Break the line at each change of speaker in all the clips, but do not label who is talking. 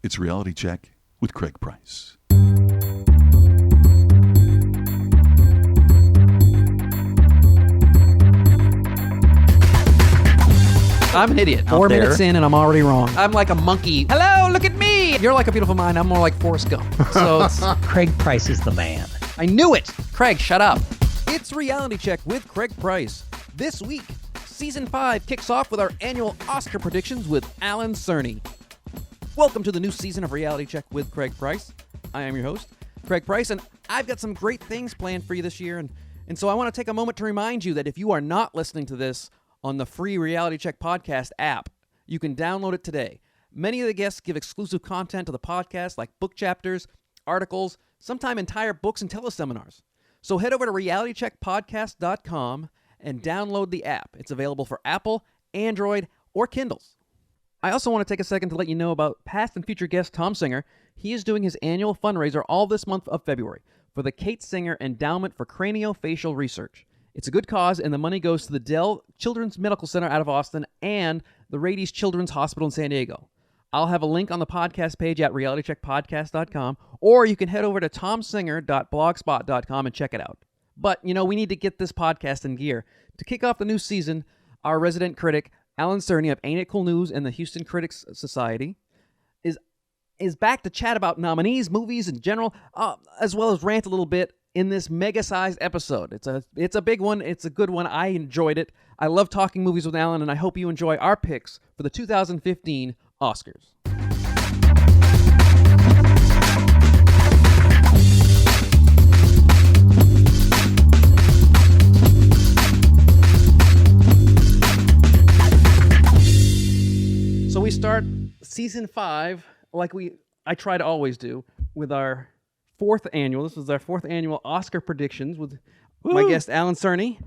It's Reality Check with Craig Price.
I'm an idiot.
4 minutes in and I'm already wrong.
I'm like a monkey. Hello, look at me. You're like a beautiful mind. I'm more like Forrest Gump. So it's,
Craig Price is the man.
I knew it. Craig, shut up.
It's Reality Check with Craig Price. This week, Season 5 kicks off with our annual Oscar predictions with Alan Cerny. Welcome to the new season of Reality Check with Craig Price. I am your host, Craig Price, and I've got some great things planned for you this year. And so I want to take a moment to remind you that if you are not listening to this on the free Reality Check podcast app, you can download it today. Many of the guests give exclusive content to the podcast, like book chapters, articles, sometimes entire books and teleseminars. So head over to realitycheckpodcast.com and download the app. It's available for Apple, Android, or Kindles. I also want to take a second to let you know about past and future guest Tom Singer. He is doing his annual fundraiser all this month of February for the Kate Singer Endowment for Craniofacial Research. It's a good cause, and the money goes to the Dell Children's Medical Center out of Austin and the Rady's Children's Hospital in San Diego. I'll have a link on the podcast page at realitycheckpodcast.com, or you can head over to tomsinger.blogspot.com and check it out. But, we need to get this podcast in gear. To kick off the new season, our resident critic, Alan Cerny of Ain't It Cool News and the Houston Critics Society, is back to chat about nominees, movies in general, as well as rant a little bit in this mega-sized episode. It's a big one. It's a good one. I enjoyed it. I love talking movies with Alan, and I hope you enjoy our picks for the 2015 Oscars. So we start season 5 like I try to always do with our fourth annual. This is our fourth annual Oscar predictions with my guest Alan Cerny,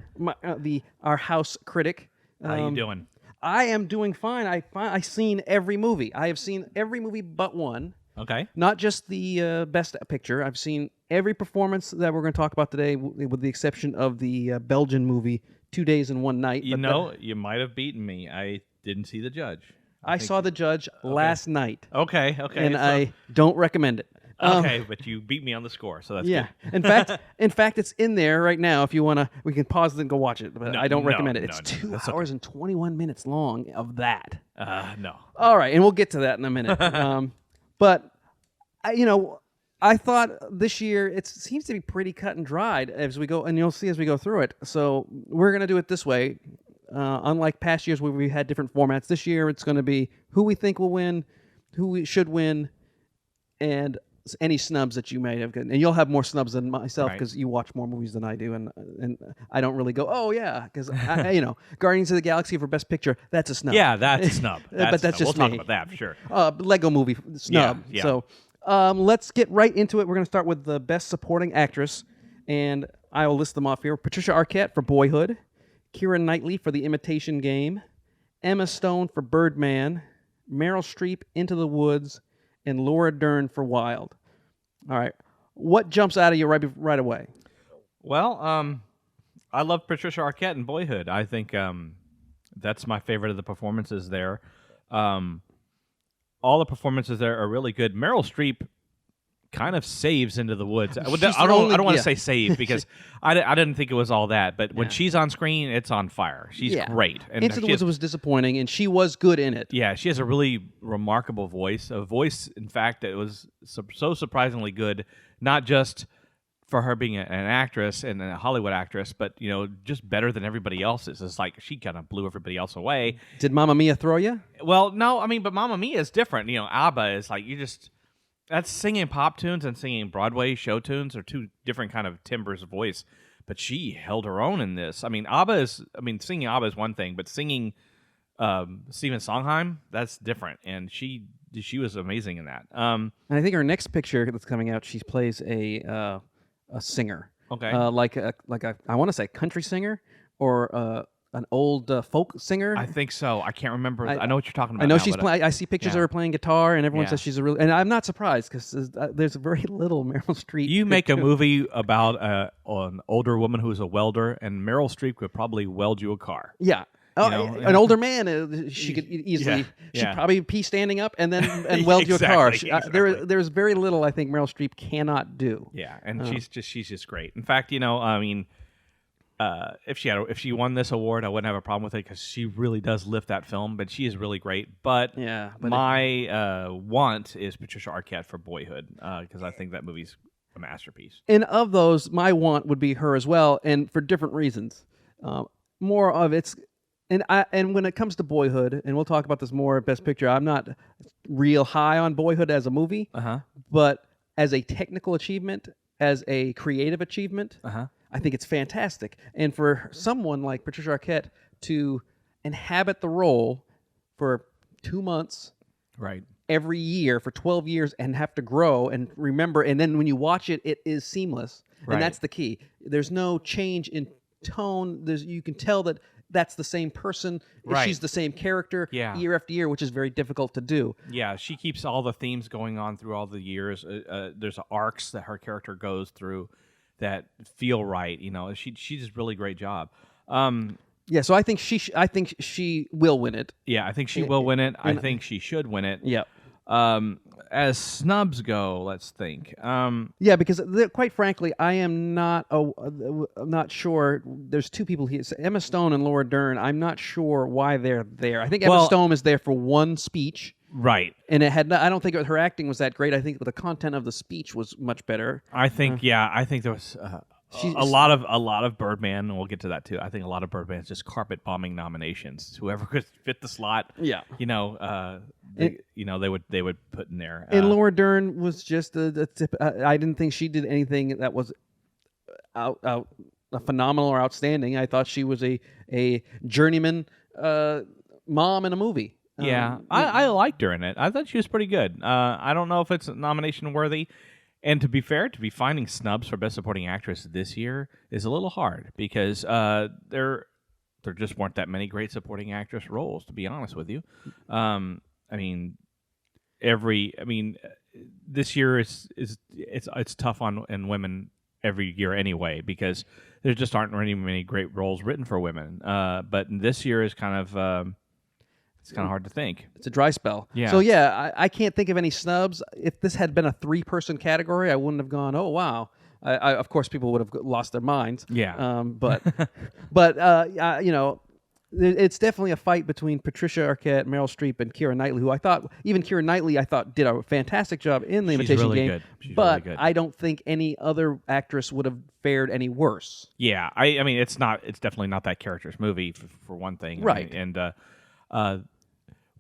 our house critic.
How you doing?
I am doing fine. I've seen every movie. I have seen every movie but one.
Okay.
Not just the best picture. I've seen every performance that we're going to talk about today, with the exception of the Belgian movie 2 Days and One Night.
You might have beaten me. I didn't see The Judge.
I saw The Judge last night.
Okay.
And I don't recommend it.
Okay, but you beat me on the score, so that's good.
In fact, it's in there right now. If you want to, we can pause it and go watch it. But I don't recommend it. It's 2 hours and 21 minutes long of that.
No.
All right, and we'll get to that in a minute. But I thought this year it seems to be pretty cut and dried as we go, and you'll see as we go through it. So we're gonna do it this way. Unlike past years where we had different formats, this year it's going to be who we think will win, who we should win, and any snubs that you may have gotten. And you'll have more snubs than myself because you watch more movies than I do, and I don't really go, oh yeah, because Guardians of the Galaxy for Best Picture, that's a snub.
Yeah, that's a snub.
But that's just
we'll
me.
talk about that for sure.
Lego movie snub.
Yeah.
So let's get right into it. We're going to start with the Best Supporting Actress, and I will list them off here. Patricia Arquette for Boyhood, Keira Knightley for The Imitation Game, Emma Stone for Birdman, Meryl Streep, Into the Woods, and Laura Dern for Wild. All right. What jumps out of you right away?
Well, I love Patricia Arquette in Boyhood. I think that's my favorite of the performances there. All the performances there are really good. Meryl Streep kind of saves Into the Woods. I don't want to say save because I didn't think it was all that, but when she's on screen, it's on fire. She's great. And
Into the Woods was disappointing, and she was good in it.
Yeah, she has a really remarkable voice. A voice, in fact, that was so surprisingly good, not just for her being an actress and a Hollywood actress, but just better than everybody else's. It's like she kind of blew everybody else away.
Did Mamma Mia throw you?
Well, no, but Mamma Mia is different. ABBA is like that's singing pop tunes and singing Broadway show tunes are two different kind of timbres of voice. But she held her own in this. Singing ABBA is one thing, but singing Stephen Sondheim, that's different. And she was amazing in that.
And I think her next picture that's coming out, she plays a singer.
Okay.
Like a I want to say country singer or an old folk singer.
I think so. I can't remember. I know what you're talking about.
I know
now,
she's playing. I see pictures of her playing guitar, and everyone says she's a real. And I'm not surprised because there's very little Meryl Streep.
You make a movie about an older woman who's a welder, and Meryl Streep could probably weld you a car.
Yeah.
Oh,
You know?
an older man, she could easily. She'd
yeah.
probably pee standing up and then and weld you a car.
Exactly.
There's very little I think Meryl Streep cannot do.
Yeah, and she's just great. In fact, I mean, if she won this award, I wouldn't have a problem with it because she really does lift that film. But she is really great. But my want is Patricia Arquette for Boyhood because I think that movie's a masterpiece.
And of those, my want would be her as well, and for different reasons. More of it's. And when it comes to Boyhood, and we'll talk about this more at Best Picture, I'm not real high on Boyhood as a movie, but as a technical achievement, as a creative achievement, I think it's fantastic. And for someone like Patricia Arquette to inhabit the role for 2 months,
Right.
every year for 12 years, and have to grow and remember, and then when you watch it, it is seamless,
Right.
and that's the key. There's no change in tone. You can tell that. That's the same person.
Right.
She's the same character year after year, which is very difficult to do.
Yeah, she keeps all the themes going on through all the years. There's arcs that her character goes through that feel right. She does a really great job.
Yeah, so I think she will win it.
Yeah, I think she will win it. I think she should win it.
Yeah.
As snubs go, let's think.
Yeah, because quite frankly, I am not. I'm not sure. There's two people here, Emma Stone and Laura Dern. I'm not sure why they're there. I think Emma Stone is there for one speech,
right?
And it had. I don't think her acting was that great. I think the content of the speech was much better.
I think. I think there was. A lot of Birdman, and we'll get to that too. I think a lot of Birdman's just carpet bombing nominations. Whoever could fit the slot,
Yeah.
they would put in there.
And Laura Dern was just a tip. I didn't think she did anything that was out phenomenal or outstanding. I thought she was a journeyman mom in a movie.
I liked her in it. I thought she was pretty good. I don't know if it's nomination worthy. And to be fair, to be finding snubs for Best Supporting Actress this year is a little hard because there just weren't that many great supporting actress roles. To be honest with you, this year it's tough on women every year anyway because there just aren't really many great roles written for women. But this year is kind of. It's kind of hard to think.
It's a dry spell.
Yeah.
So, I can't think of any snubs. If this had been a 3-person category, I wouldn't have gone, oh, wow. Of course, people would have lost their minds.
Yeah.
But it's definitely a fight between Patricia Arquette, Meryl Streep, and Keira Knightley, who I thought did a fantastic job in The Imitation
really
Game.
good. She's
but
really good.
I don't think any other actress would have fared any worse.
Yeah. I mean, it's definitely not that character's movie for one thing.
Right.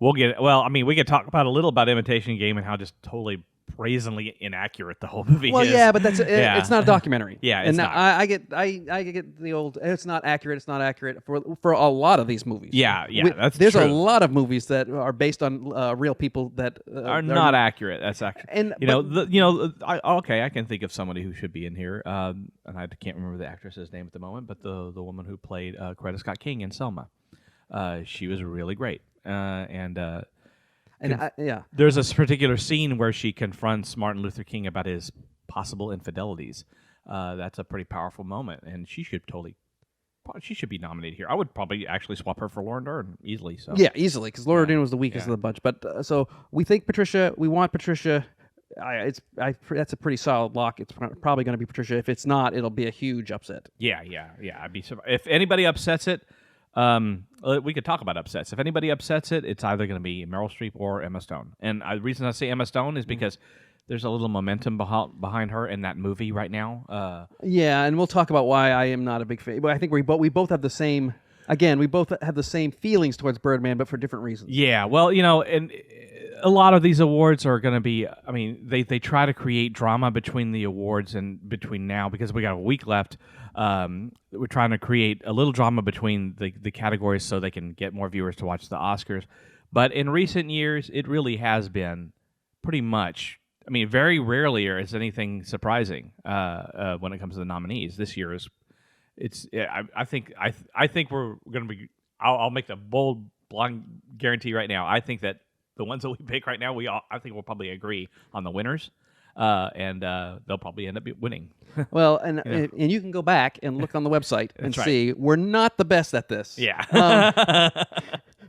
We could talk about a little about Imitation Game and how just totally brazenly inaccurate the whole movie is.
Well, yeah, but it's not a documentary.
Yeah,
it's
it's
not.
not.
I get the old. It's not accurate. It's not accurate for a lot of these movies.
Yeah, that's
There's
true.
a lot of movies that are based on real people that
are not accurate. That's accurate.
And
I can think of somebody who should be in here, and I can't remember the actress's name at the moment, but the woman who played Coretta Scott King in Selma, she was really great. There's this particular scene where she confronts Martin Luther King about his possible infidelities. That's a pretty powerful moment, and she should be nominated here. I would probably actually swap her for Laura Dern easily. So
yeah, easily, because Laura Dern was the weakest of the bunch. But so we think Patricia. We want Patricia. That's a pretty solid lock. It's probably going to be Patricia. If it's not, it'll be a huge upset.
Yeah. I'd be surprised if anybody upsets it. We could talk about upsets. If anybody upsets it, it's either going to be Meryl Streep or Emma Stone. And the reason I say Emma Stone is because there's a little momentum behind her in that movie right now.
Yeah, and we'll talk about why I am not a big fan. But I think we both have the same. Again, we both have the same feelings towards Birdman, but for different reasons.
Yeah, well, and a lot of these awards are going to be. I mean, they try to create drama between the awards and between now because we got a week left. We're trying to create a little drama between the categories so they can get more viewers to watch the Oscars. But in recent years, it really has been pretty much. I mean, very rarely is anything surprising when it comes to the nominees. This year is. I think we're going to be. I'll make the bold, blind guarantee right now. I think that the ones that we pick right now, I think we'll probably agree on the winners. and they'll probably end up winning.
Well, and you can go back and look on the website and
right.
see we're not the best at this.
Yeah.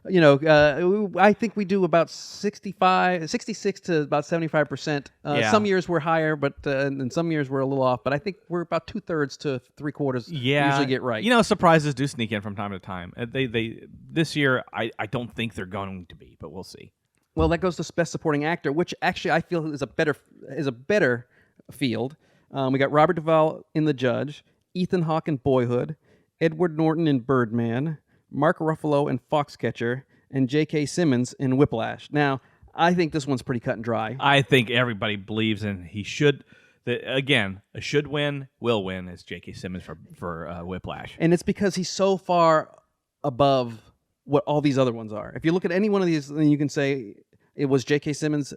I think we do about 66 to about 75%.
Yeah.
Some years we're higher, but and some years we're a little off. But I think we're about 2/3 to 3/4 usually get right.
Surprises do sneak in from time to time. They this year, I don't think they're going to be, but we'll see.
Well, that goes to Best Supporting Actor, which actually I feel is a better field. We got Robert Duvall in The Judge, Ethan Hawke in Boyhood, Edward Norton in Birdman, Mark Ruffalo in Foxcatcher, and J.K. Simmons in Whiplash. Now, I think this one's pretty cut and dry.
I think everybody believes in he should. Again, a should win, will win is J.K. Simmons for Whiplash.
And it's because he's so far above what all these other ones are. If you look at any one of these, then you can say it was J.K. Simmons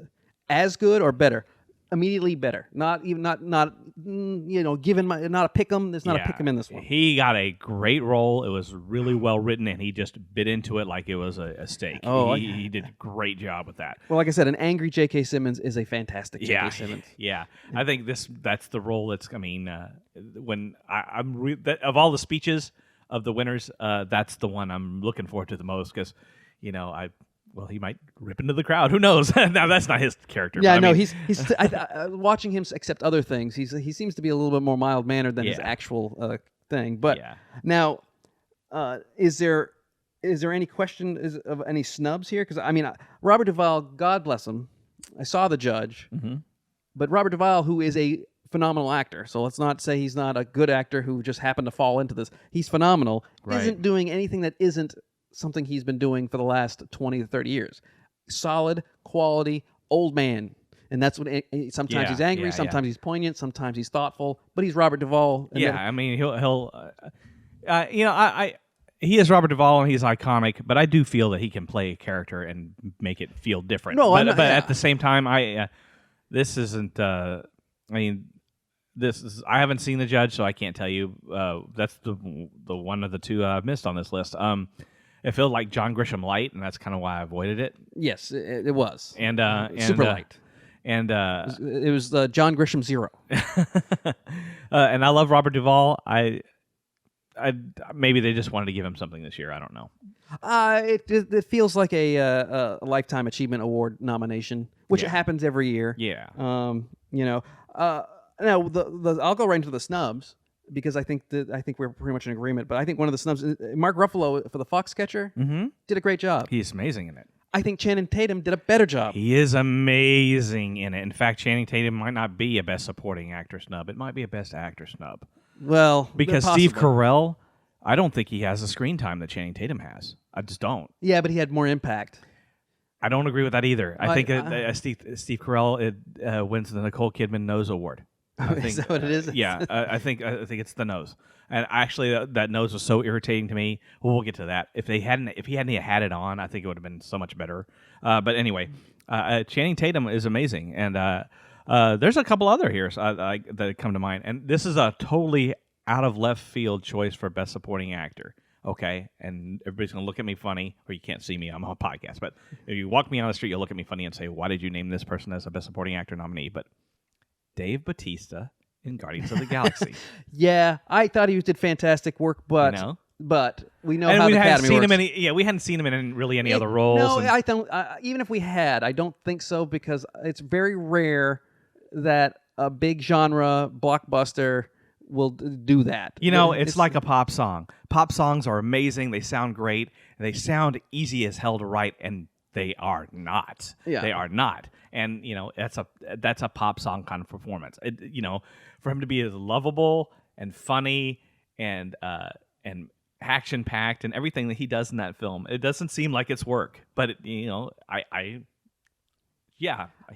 as good or better. Immediately better. Not given not a pick 'em. There's not a pick 'em in this one.
He got a great role. It was really well written, and he just bit into it like it was a steak. He did a great job with that.
Well, like I said, an angry J.K. Simmons is a fantastic J.K. Simmons.
Yeah. I think that's the role that's. I mean, when of all the speeches of the winners, that's the one I'm looking forward to the most because, well, he might rip into the crowd. Who knows? Now that's not his character.
Yeah,
but
he's watching him accept other things. He seems to be a little bit more mild mannered than his actual thing. But now, is there any question of any snubs here? Because Robert Duvall, God bless him. I saw The Judge, but Robert Duvall, who is a phenomenal actor, so let's not say he's not a good actor who just happened to fall into this. He's phenomenal.
Right.
Isn't doing anything that isn't something he's been doing for the last 20 to 30 years. Solid, quality, old man. And that's what sometimes he's angry, sometimes he's poignant, sometimes he's thoughtful, but he's Robert Duvall.
He is Robert Duvall and he's iconic, but I do feel that he can play a character and make it feel different. But at the same time, this isn't. I haven't seen The Judge, so I can't tell you. That's the one of the two I've missed on this list. It felt like John Grisham light, and that's kind of why I avoided it.
Yes, it was.
And
super light.
And
it was John Grisham 0.
And I love Robert Duvall. I maybe they just wanted to give him something this year. I don't know.
It feels like a Lifetime Achievement Award nomination, which happens every year.
Yeah.
Now I'll go right into the snubs because I think we're pretty much in agreement. But I think one of the snubs, Mark Ruffalo for the Foxcatcher, did a great job.
He's amazing in it.
I think Channing Tatum did a better job.
He is amazing in it. In fact, Channing Tatum might not be a Best Supporting Actor snub. It might be a Best Actor snub.
Well,
because Steve Carell, I don't think he has the screen time that Channing Tatum has. I just don't.
Yeah, but he had more impact.
I don't agree with that either. I think Steve Carell wins the Nicole Kidman Nose Award.
Is that what it is?
Yeah, I think it's the nose. And actually, that nose was so irritating to me. Well, we'll get to that. If he hadn't had it on, I think it would have been so much better. But anyway, Channing Tatum is amazing, and there's a couple other here that come to mind. And this is a totally out of left field choice for Best Supporting Actor. Okay, and everybody's gonna look at me funny, or you can't see me. I'm on a podcast, but if you walk me on the street, you'll look at me funny and say, "Why did you name this person as a Best Supporting Actor nominee?" But Dave Bautista in Guardians of the Galaxy.
Yeah, I thought he did fantastic work, but we know how the Academy works.
We hadn't seen him in really any other roles.
No, I don't. Even if we had, I don't think so because it's very rare that a big genre blockbuster will do that.
It's like a pop song. Pop songs are amazing. They sound great. They sound easy as hell to write, and they are not.
Yeah.
They are not. And that's a pop song kind of performance. For him to be as lovable and funny and action packed and everything that he does in that film, it doesn't seem like it's work. But he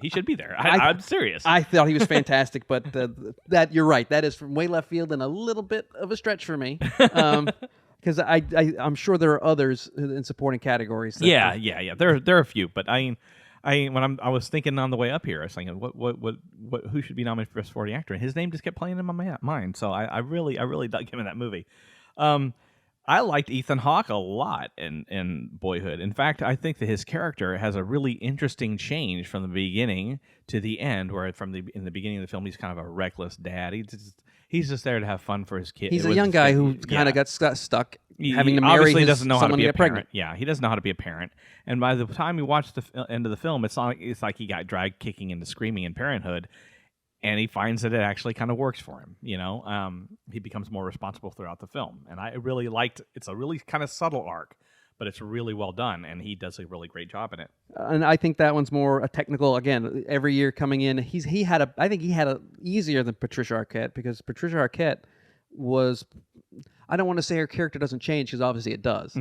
should be there. I'm serious.
I thought he was fantastic, but that you're right. That is from way left field and a little bit of a stretch for me. Because I'm sure there are others in supporting categories.
Yeah. There are a few, but I was thinking on the way up here, I was thinking, who should be nominated for Best Supporting Actor? And his name just kept playing in my mind. So I really dug him in that movie. I liked Ethan Hawke a lot in Boyhood. In fact, I think that his character has a really interesting change from the beginning to the end. Where in the beginning of the film, he's kind of a reckless dad. He's just there to have fun for his kid.
He's a
with
young
his
guy
kid.
who kind of got stuck
He
having to marry
obviously doesn't know how to
someone
be
to
a
get
parent.
pregnant.
Yeah, he doesn't know how to be a parent. And by the time we watch the end of the film, it's like he got dragged kicking into screaming in parenthood, and he finds that it actually kind of works for him. He becomes more responsible throughout the film, and I really liked. It's a really kind of subtle arc, but it's really well done, and he does a really great job in it.
And I think that one's more a technical. Again, every year coming in, I think he had a easier than Patricia Arquette, because Patricia Arquette was. I don't want to say her character doesn't change, because obviously it does.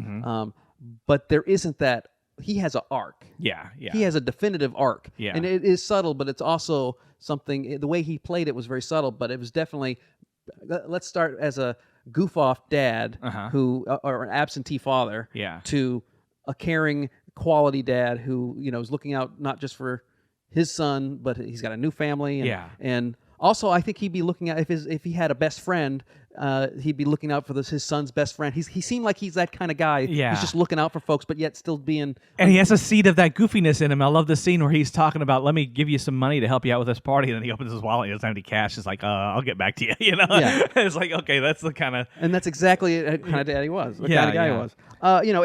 But there isn't that. He has an arc.
Yeah.
He has a definitive arc.
Yeah.
And it is subtle, but it's also something. The way he played it was very subtle, but it was definitely. Let's start as a goof off dad who, or an absentee father, to a caring, quality dad who is looking out not just for his son, but he's got a new family. And also, I think he'd be looking at if he had a best friend, he'd be looking out for his son's best friend. He seemed like he's that kind of guy.
Yeah.
He's just looking out for folks, but yet still being.
And he has a seed of that goofiness in him. I love the scene where he's talking about, let me give you some money to help you out with this party. And then he opens his wallet, he doesn't have any cash. It's like, I'll get back to you.
Yeah.
It's like, okay, that's the kind of.
And that's exactly the kind of dad he was. The kind of guy he was.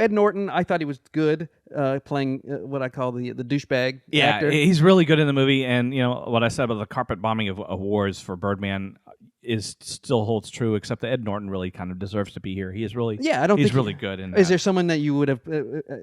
Ed Norton, I thought he was good playing what I call the douchebag actor.
He's really good in the movie. And, what I said about the carpet bombing of awards for Birdman still holds true, except that Ed Norton really kind of deserves to be here. He is really,
I don't
he's
think
really good in that.
Is there someone that you would have,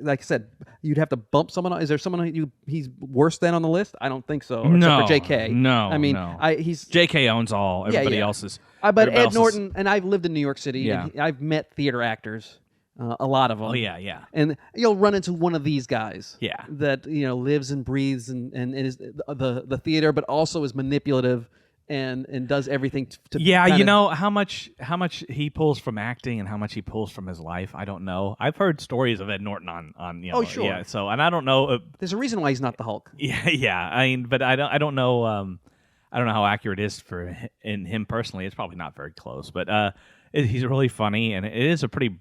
like I said, you'd have to bump someone? Is there someone he's worse than on the list? I don't think so.
No,
except for J.K.
No,
I mean,
no.
He's
J.K. owns all. Everybody else is.
But Ed Norton, and I've lived in New York City, and I've met theater actors. A lot of them.
Oh yeah.
And you'll run into one of these guys.
Yeah.
That lives and breathes and is the theater, but also is manipulative and does everything to.
Yeah, how much he pulls from acting and how much he pulls from his life. I don't know. I've heard stories of Ed Norton on
Oh, sure.
Yeah. So, and I don't know.
There's a reason why he's not the Hulk.
Yeah. I mean, but I don't know. I don't know how accurate it is for in him personally. It's probably not very close, but he's really funny, and it is a pretty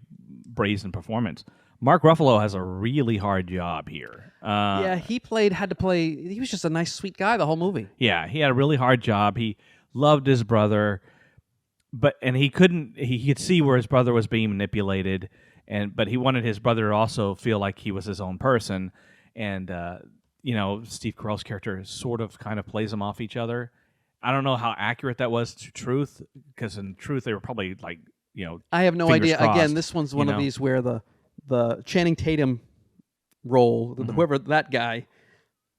brazen performance. Mark Ruffalo has a really hard job here.
He had to play. He was just a nice, sweet guy the whole movie.
Yeah, he had a really hard job. He loved his brother, and he couldn't. He could see where his brother was being manipulated, but he wanted his brother to also feel like he was his own person. And Steve Carell's character sort of kind of plays them off each other. I don't know how accurate that was to truth, because in truth they were probably like.
I have no
fingers
idea.
crossed,
Again, this one's one of these where the Channing Tatum role, whoever that guy,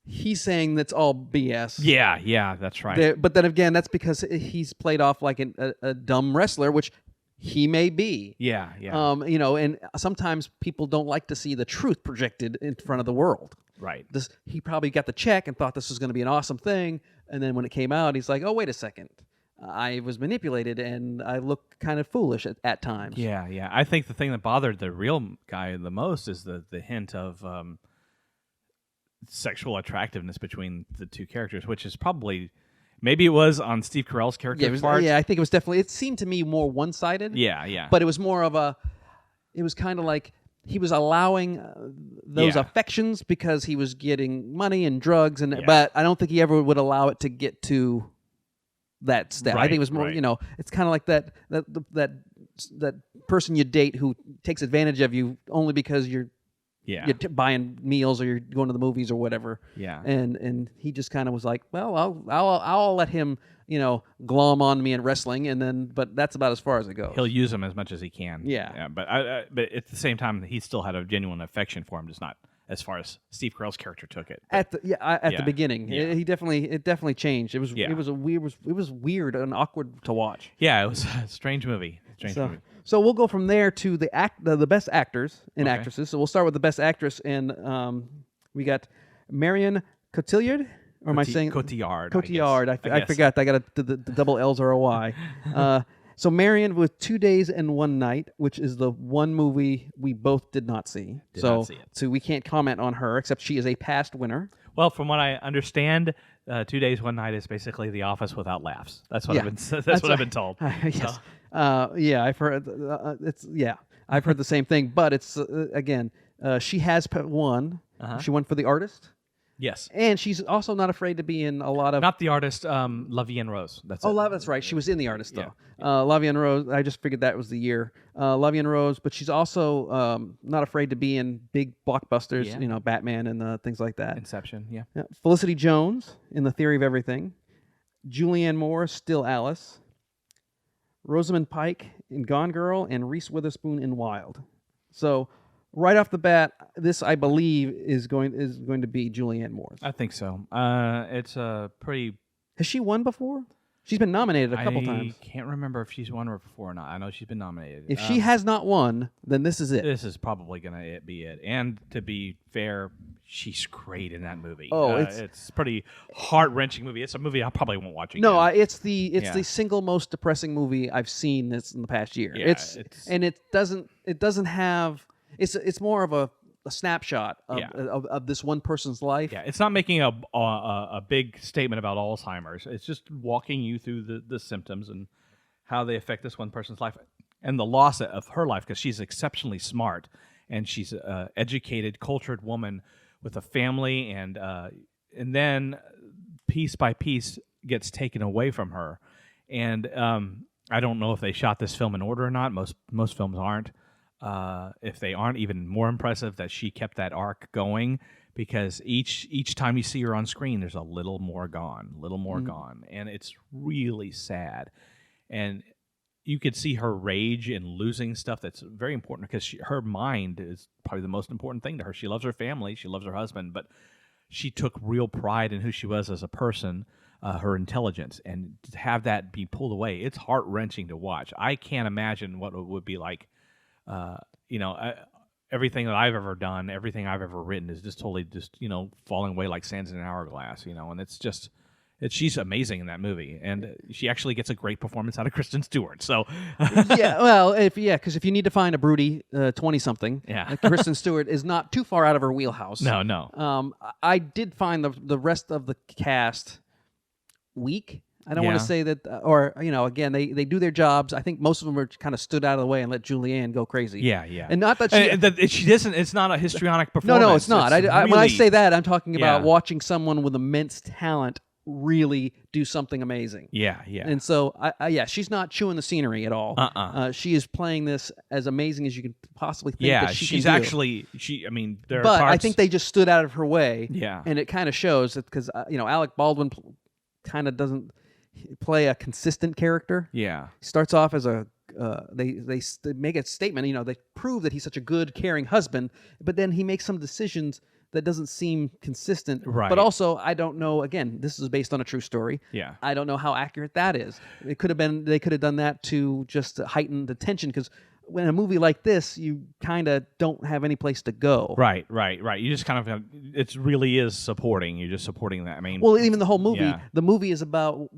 he's saying that's all BS.
Yeah, that's right.
But then again, that's because he's played off like a dumb wrestler, which he may be.
Yeah.
And sometimes people don't like to see the truth projected in front of the world.
Right.
He probably got the check and thought this was going to be an awesome thing, and then when it came out, he's like, "Oh, wait a second. I was manipulated, and I look kind of foolish at times."
Yeah. I think the thing that bothered the real guy the most is the hint of sexual attractiveness between the two characters, which is probably maybe it was on Steve Carell's character's part.
Yeah, I think it was definitely. It seemed to me more one-sided.
Yeah.
But it was more of a. It was kind of like he was allowing those affections because he was getting money and drugs, but I don't think he ever would allow it to get to that step. I think it was more, it's kind of like that person you date who takes advantage of you only because you're buying meals or you're going to the movies or whatever.
Yeah.
And he just kind of was like, well, I'll let him, glom on me in wrestling, but that's about as far as it goes.
He'll use him as much as he can.
Yeah.
But at the same time, he still had a genuine affection for him, just not as far as Steve Carell's character took it.
At the beginning,
Yeah.
it definitely changed. It was weird and awkward to watch.
Yeah, it was a strange movie.
So we'll go from there to the best actors and actresses. So we'll start with the best actress, and we got Marion Cotillard. Or am I saying
Cotillard?
Cotillard.
I
I forgot. I got the double L's or a Y. So Marion with 2 Days and One Night, which is the one movie we both did not see.
Did not see it.
So we can't comment on her, except she is a past winner.
Well, from what I understand, 2 Days, One Night is basically The Office without laughs. That's what I've been. That's what I've been told.
Yes. Yeah, I've heard. I've heard the same thing, but it's again, she has won. She won for The Artist,
Yes.
and she's also not afraid to be in a lot of.
Not The Artist, La Vie en Rose. That's it.
That's right. She was in The Artist though. La Vie en Rose. I just figured that was the year. La Vie en Rose, but she's also not afraid to be in big blockbusters.
Yeah.
You know, Batman and things like that.
Inception, yeah.
Yeah. Felicity Jones in The Theory of Everything. Julianne Moore, Still Alice. Rosamund Pike in Gone Girl, and Reese Witherspoon in Wild. So, right off the bat, this I believe is going to be Julianne Moore's.
I think so. It's a pretty.
Has she won before? She's been nominated a couple times.
I can't remember if she's won before or not. I know she's been nominated.
If she has not won, then this is it.
This is probably going to be it. And to be fair, she's great in that movie.
Oh,
it's a pretty heart-wrenching movie. It's a movie I probably won't watch again.
No, it's the single most depressing movie I've seen this in the past year.
Yeah,
it doesn't have it's more of a snapshot of this one person's life.
Yeah, it's not making a big statement about Alzheimer's. It's just walking you through the symptoms and how they affect this one person's life and the loss of her life, because she's exceptionally smart and she's an educated, cultured woman with a family, and then piece by piece gets taken away from her. And I don't know if they shot this film in order or not. Most films aren't. If they aren't, even more impressive that she kept that arc going, because each time you see her on screen, there's a little more gone, and it's really sad. And you could see her rage in losing stuff that's very important, because her mind is probably the most important thing to her. She loves her family, she loves her husband, but she took real pride in who she was as a person, her intelligence, and to have that be pulled away, it's heart-wrenching to watch. I can't imagine what it would be like. Everything that I've ever done, everything I've ever written is just totally falling away like sands in an hourglass, and she's amazing in that movie, and she actually gets a great performance out of Kristen Stewart. So
because if you need to find a broody 20-something,
Yeah.
Kristen Stewart is not too far out of her wheelhouse.
No.
I did find the rest of the cast weak. I don't want to say that, again, they do their jobs. I think most of them are kind of stood out of the way and let Julianne go crazy.
Yeah.
And not that
she doesn't. It's not a histrionic performance.
No, it's not. When I say that, I'm talking about
Yeah.
watching someone with immense talent really do something amazing.
Yeah.
And so, she's not chewing the scenery at all. She is playing this as amazing as you could possibly think that she
she's
can do.
actually. There are
But
parts,
I think they just stood out of her way.
Yeah.
And it kind of shows that because Alec Baldwin kind of doesn't play a consistent character.
Yeah.
He starts off as they make a statement. They prove that he's such a good, caring husband, but then he makes some decisions that doesn't seem consistent.
Right.
But also, I don't know. Again, this is based on a true story.
Yeah.
I don't know how accurate that is. It could have been. They could have done that to just heighten the tension, because when a movie like this, you kind of don't have any place to go.
Right. You just kind of, it really is supporting. You're just supporting that. I mean,
Well, even the whole movie.
Yeah.
The movie is about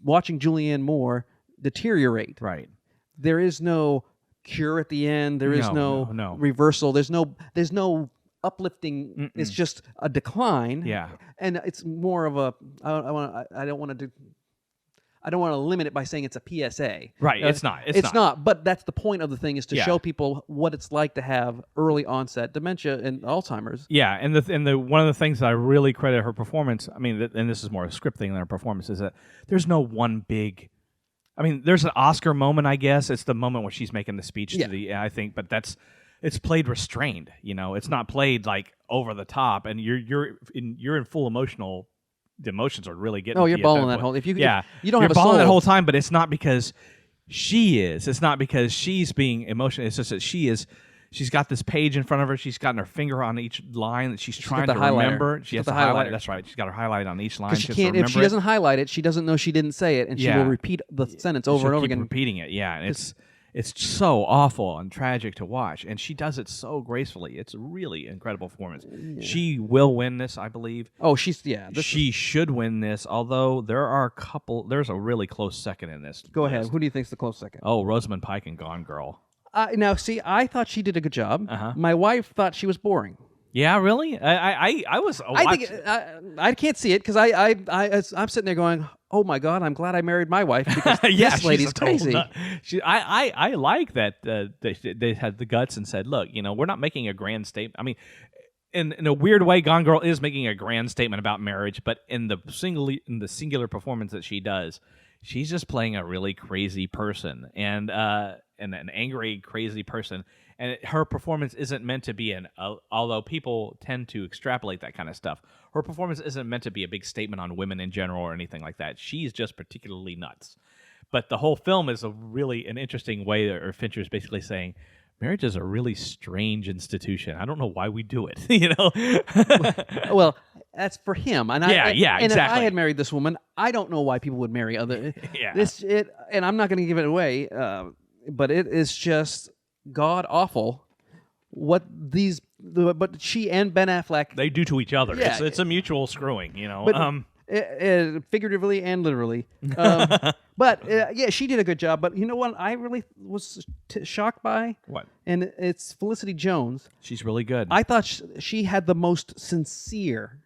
watching Julianne Moore deteriorate.
right.
There is no cure at the end. There is
No.
reversal. There's no uplifting.
Mm-mm.
It's just a decline.
Yeah.
And it's more of a. I don't want to limit it by saying it's a PSA.
Right. It's not.
It's not. But that's the point of the thing, is to
Yeah.
show people what it's like to have early onset dementia and Alzheimer's.
Yeah, and the one of the things that I really credit her performance, I mean, and this is more a script thing than her performance, is that there's no one big. I mean, there's an Oscar moment, I guess. It's the moment when she's making the speech to the. I think, but it's played restrained. It's not played like over the top, and you're in full emotional. The emotions are really getting.
Oh, you're
to you at
balling
that
that
point.
whole. If you
Yeah,
you don't
you're
have a
balling
soul.
that whole time, but it's not because she is. It's not because she's being emotional. It's just that she is. She's got this page in front of her. She's got her finger on each line that she's trying
got
to
the highlighter.
remember. She
She's
has
got
to
the
highlight.
highlighter.
That's right. She's got her highlight on each line.
Because she
has to
can't. If she
remember it.
doesn't highlight it, she doesn't know she didn't say it, and she
Yeah.
will repeat the sentence over
She'll
and over
keep
again.
repeating it. Yeah, and it's so awful and tragic to watch, and she does it so gracefully. It's a really incredible performance. She will win this, I believe.
Oh, she's
She should win this, although there's a really close second in this.
Go ahead.
list.
Who do you think's the close second?
Oh, Rosamund Pike in Gone Girl.
Now, see, I thought she did a good job.
Uh-huh.
My wife thought she was boring.
Yeah, really? I was.
I think I can't see it because I'm sitting there going, oh my God, I'm glad I married my wife because
yeah,
this lady's
she's a total
crazy.
nut. I like that they had the guts and said, look, we're not making a grand statement. I mean, in a weird way, Gone Girl is making a grand statement about marriage, but in the singular performance that she does, she's just playing a really crazy person and an angry, crazy person. And her performance isn't meant to be although people tend to extrapolate that kind of stuff, her performance isn't meant to be a big statement on women in general or anything like that. She's just particularly nuts. But the whole film is an interesting way, or Fincher's basically saying, marriage is a really strange institution. I don't know why we do it,
Well, that's for him. And
yeah,
and
exactly.
if I had married this woman, I don't know why people would marry other.
Yeah.
And I'm not going to give it away, but it is just god awful what but she and Ben Affleck
they do to each other.
Yeah.
It's a mutual screwing,
but, figuratively and literally. But yeah, she did a good job. But you know what? I really was shocked by
What?
and it's Felicity Jones.
She's really good.
I thought she had the most sincere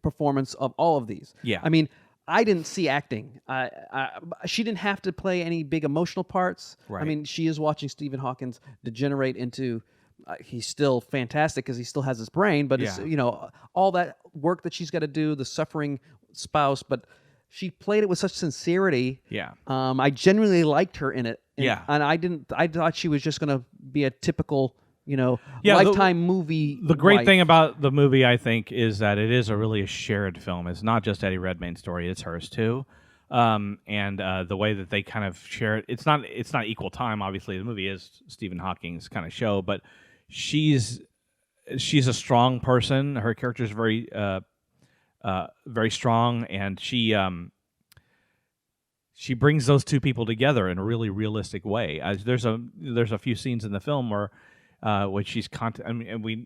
performance of all of these.
Yeah.
I mean, I didn't see acting. She didn't have to play any big emotional parts.
Right.
I mean, she is watching Stephen Hawking degenerate into. He's still fantastic because he still has his brain, but it's all that work that she's got to do, the suffering spouse. But she played it with such sincerity.
Yeah.
I genuinely liked her in it.
Yeah.
And I thought she was just going to be a typical.
Yeah,
lifetime movie.
The great
wife.
thing about the movie, I think, is that it is really a shared film. It's not just Eddie Redmayne's story; it's hers too. And the way that they kind of share it, it's not equal time. Obviously, the movie is Stephen Hawking's kind of show, but she's a strong person. Her character is very strong, and she brings those two people together in a really realistic way. There's a few scenes in the film where. Which she's and we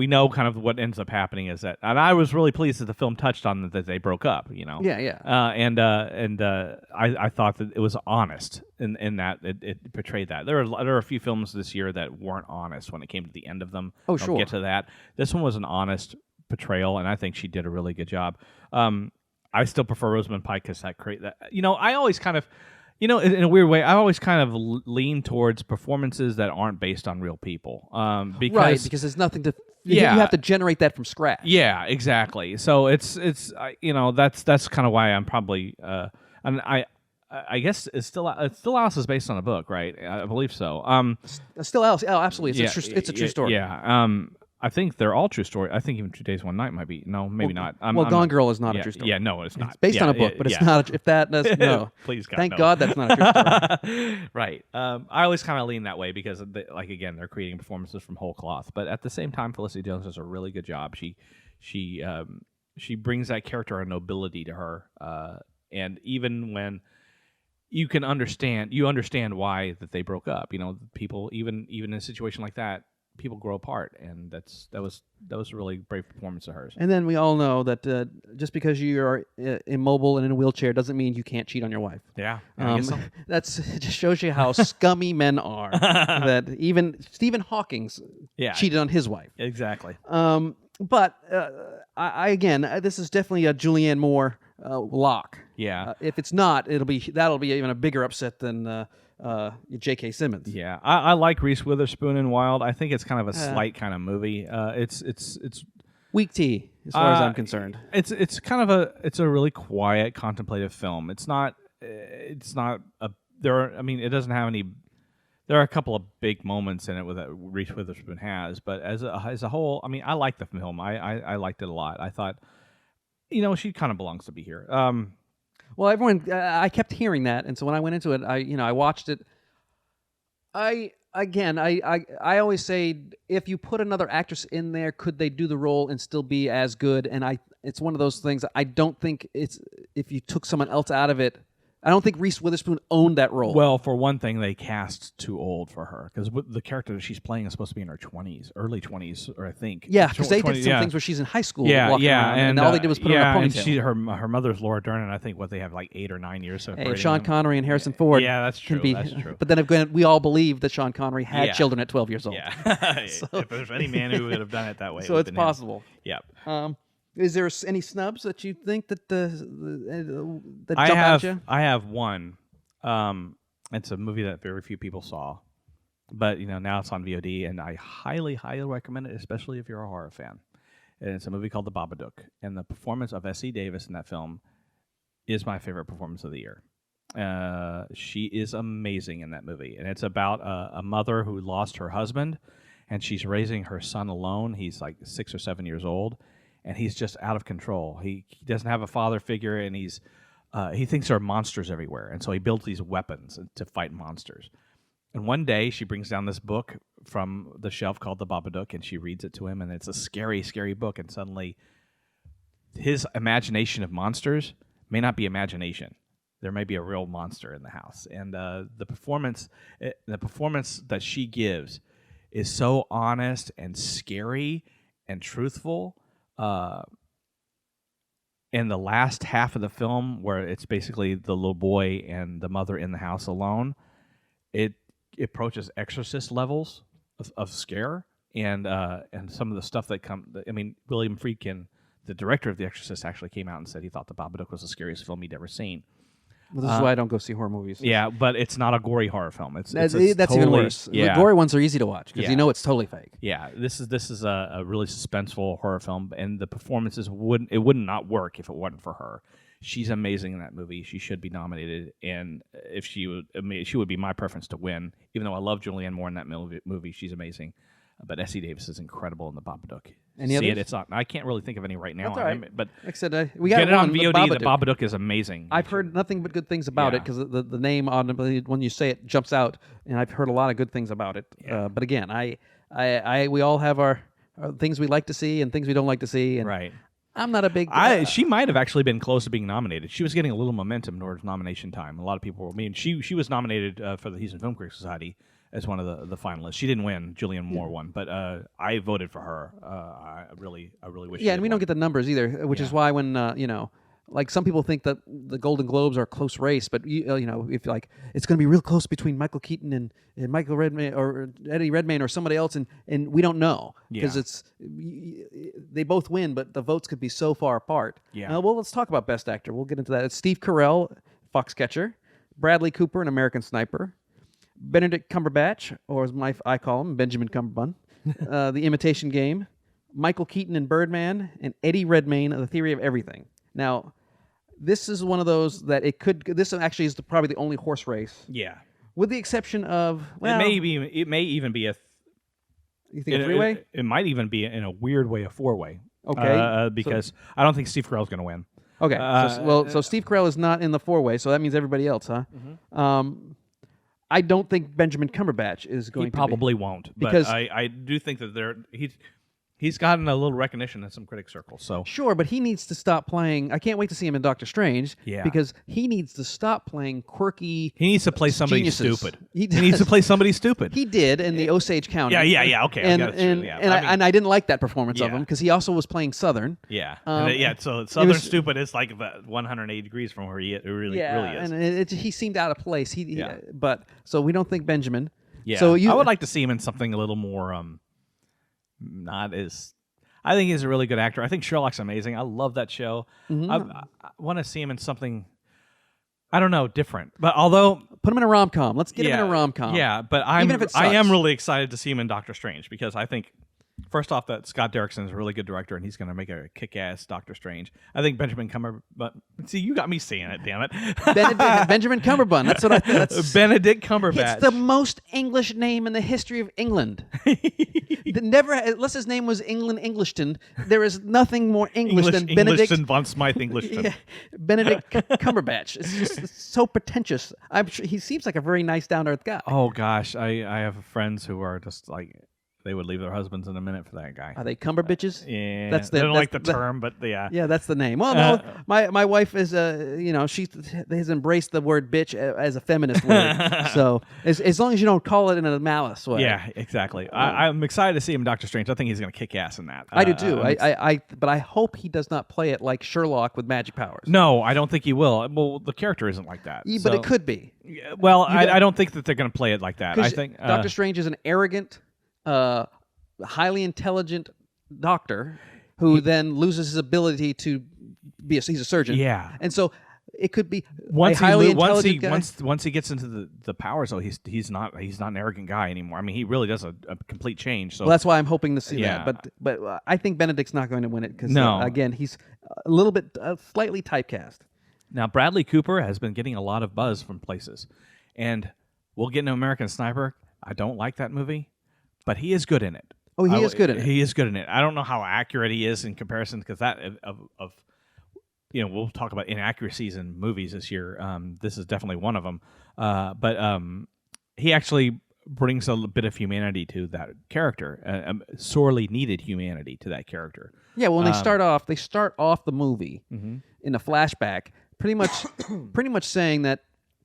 know kind of what ends up happening is that, and I was really pleased that the film touched on that they broke up.
Yeah.
I thought that it was honest in that it portrayed that. There are a few films this year that weren't honest when it came to the end of them.
Oh,
I'll
sure.
get to that. This one was an honest portrayal, and I think she did a really good job. I still prefer Rosamund Pike because I always kind of. In a weird way, I always kind of lean towards performances that aren't based on real people. Because
there's nothing to. You have to generate that from scratch.
Yeah, exactly. So it's that's kind of why I'm probably and I guess it's still Alice is based on a book, right? I believe so.
Still Alice. Oh, absolutely. It's a true story.
Yeah. I think they're all true story. I think even 2 Days, 1 Night might be. No, maybe not.
Gone Girl is not a true story.
Yeah, no, it's not.
It's based on a book, but it's not. If that does, no.
Please, God,
thank
no.
God that's not a true story.
Right. I always kind of lean that way because, again, they're creating performances from whole cloth. But at the same time, Felicity Jones does a really good job. She brings that character a nobility to her, and even when you understand why that they broke up. People even in a situation like that. People grow apart, and that was a really brave performance of hers.
And then we all know that just because you are immobile and in a wheelchair doesn't mean you can't cheat on your wife.
Yeah, I guess so.
It just shows you how scummy men are. That even Stephen Hawking cheated on his wife.
Exactly.
But I again, this is definitely a Julianne Moore lock.
Yeah.
If it's not, that'll be even a bigger upset than. J.K. Simmons.
Yeah, I like Reese Witherspoon in Wild. I think it's kind of a slight kind of movie. It's
weak tea as far as I'm concerned.
It's kind of a really quiet, contemplative film. It doesn't have any. There are a couple of big moments in it that Reese Witherspoon has, but as a whole, I like the film. I liked it a lot. I thought, she kind of belongs to be here.
Well, everyone, I kept hearing that, and so when I went into it, I watched it. I always say, if you put another actress in there, could they do the role and still be as good? And it's one of those things. I don't think it's if you took someone else out of it. I don't think Reese Witherspoon owned that role.
Well, for one thing, they cast too old for her because the character that she's playing is supposed to be in her 20s, early 20s, or I think.
Yeah, because they did some things where she's in high school. Walking around, and all they did was put her in a ponytail.
And her mother's Laura Dern, and I think they have like 8 or 9 years.
Sean Connery and Harrison Ford.
Yeah, that's true. That's true.
But then again, we all believe that Sean Connery had children at 12 years old.
Yeah. So, if there's any man who would have done it that way,
so it's possible.
Yeah.
Is there any snubs that you think that that jump out at you?
I have one. It's a movie that very few people saw, but now it's on VOD, and I highly, highly recommend it, especially if you're a horror fan. And it's a movie called The Babadook, and the performance of Essie Davis in that film is my favorite performance of the year. She is amazing in that movie, and it's about a mother who lost her husband, and she's raising her son alone. He's like 6 or 7 years old, and he's just out of control. He doesn't have a father figure, and he thinks there are monsters everywhere, and so he builds these weapons to fight monsters. And one day, she brings down this book from the shelf called The Babadook, and she reads it to him, and it's a scary, scary book, and suddenly his imagination of monsters may not be imagination. There may be a real monster in the house. And the performance that she gives is so honest and scary and truthful. In the last half of the film, where it's basically the little boy and the mother in the house alone, it approaches Exorcist levels of scare, and some of the stuff that William Friedkin, the director of The Exorcist, actually came out and said he thought The Babadook was the scariest film he'd ever seen.
Well, this is why I don't go see horror movies.
Yeah, but it's not a gory horror film. It's
that's
totally,
even worse.
Yeah.
The gory ones are easy to watch because
Yeah.
you know it's totally fake.
Yeah, this is a really suspenseful horror film, and the performances would not work if it wasn't for her. She's amazing in that movie. She should be nominated, and if she would be my preference to win. Even though I love Julianne Moore in that movie, she's amazing. But Essie Davis is incredible in The Babadook.
Any
See
others?
it? It's not. I can't really think of any right now.
That's all right.
But
Like I said, we got
get it on
one,
VOD.
The
The Babadook is amazing.
I've heard nothing but good things about it because the name audibly, when you say it, jumps out, and I've heard a lot of good things about it.
Yeah.
But again, we all have our things we like to see and things we don't like to see. And
Right.
I'm not a big.
She might have actually been close to being nominated. She was getting a little momentum towards nomination time. A lot of people were. I mean, she was nominated for the Houston Film Critics Society as one of the finalists. She didn't win. Julianne Moore won, but I voted for her. I really wish.
Yeah, and we don't get the numbers either, which is why when like some people think that the Golden Globes are a close race, but if like it's going to be real close between Michael Keaton and Michael Redmayne or Eddie Redmayne or somebody else, and we don't know because they both win, but the votes could be so far apart.
Yeah.
Well, let's talk about Best Actor. We'll get into that. It's Steve Carell, Foxcatcher, Bradley Cooper, an American Sniper, Benedict Cumberbatch, or as I call him, Benjamin Cumberbun, The Imitation Game, Michael Keaton in Birdman, and Eddie Redmayne, The Theory of Everything. Now, this is one of those that this actually is probably the only horse race.
Yeah.
With the exception of, well,
It may even be
you think a three-way?
It might even be in a weird way a four-way.
Okay.
Because I don't think Steve Carell's going to win.
Okay. So Steve Carell is not in the four-way, so that means everybody else, huh? Mm-hmm. I don't think Benjamin Cumberbatch is going
He
to
probably won't. But
because
I do think that he's gotten a little recognition in some critic circles. So
sure, but he needs to stop playing. I can't wait to see him in Doctor Strange.
Yeah.
Because he needs to stop playing quirky.
he needs to play somebody
geniuses.
stupid.
He
needs to
does.
play somebody stupid.
He did in the Osage County.
Yeah. Okay.
And I didn't like that performance of
Yeah.
him because he also was playing Southern.
Yeah.
Yeah.
So Southern stupid is like 180 degrees from where he really is.
And he seemed out of place.
Yeah.
But so we don't think Benjamin.
Yeah.
So
I would like to see him in something a little more not as. I think he's a really good actor. I think Sherlock's amazing. I love that show.
Mm-hmm.
I want to see him in something, I don't know, different. But although
put him in a rom-com. Let's get him in a rom-com.
Yeah, but I am really excited to see him in Doctor Strange because I think, first off, that Scott Derrickson is a really good director and he's going to make a kick-ass Doctor Strange. I think Benjamin Cumberbatch. See, you got me saying it. Damn it,
Benjamin Cumberbun. That's what I think.
Benedict Cumberbatch.
It's the most English name in the history of England. Unless his name was England Englishton, there is nothing more English than Benedict
von Smythe Englishton.
Yeah, Benedict Cumberbatch. It's so pretentious. I'm sure he seems like a very nice, down-to-earth guy.
Oh gosh, I have friends who are just like they would leave their husbands in a minute for that guy.
Are they Cumberbitches?
Yeah,
That's
they don't like the term, but yeah.
Yeah, that's the name. Well, no, my wife is she has embraced the word bitch as a feminist word. So as long as you don't call it in a malice way.
Yeah, exactly. I'm excited to see him in Doctor Strange. I think he's going to kick ass in that.
I do too. But I hope he does not play it like Sherlock with magic powers.
No, I don't think he will. Well, the character isn't like that.
But it could be.
Well, I don't think that they're going to play it like that. I think
Doctor Strange is an arrogant, highly intelligent doctor. who then loses his ability to be he's a surgeon.
Yeah.
And so it could be
once
a highly
he lo- once he
intelligent guy.
once he gets into the powers, though, he's not an arrogant guy anymore. I mean, he really does a complete change. So
Well, that's why I'm hoping to see
Yeah.
that. But I think Benedict's not going to win it because
No.
again he's a little bit slightly typecast.
now Bradley Cooper has been getting a lot of buzz from places, and we'll get into American Sniper. I don't like that movie, but he is good in it.
Oh, he is good in it.
He is good in it. I don't know how accurate he is in comparison because that of we'll talk about inaccuracies in movies this year. This is definitely one of them. But he actually brings a bit of humanity to that character, sorely needed humanity to that character.
Yeah, well, when they start off the movie in a flashback, pretty much saying that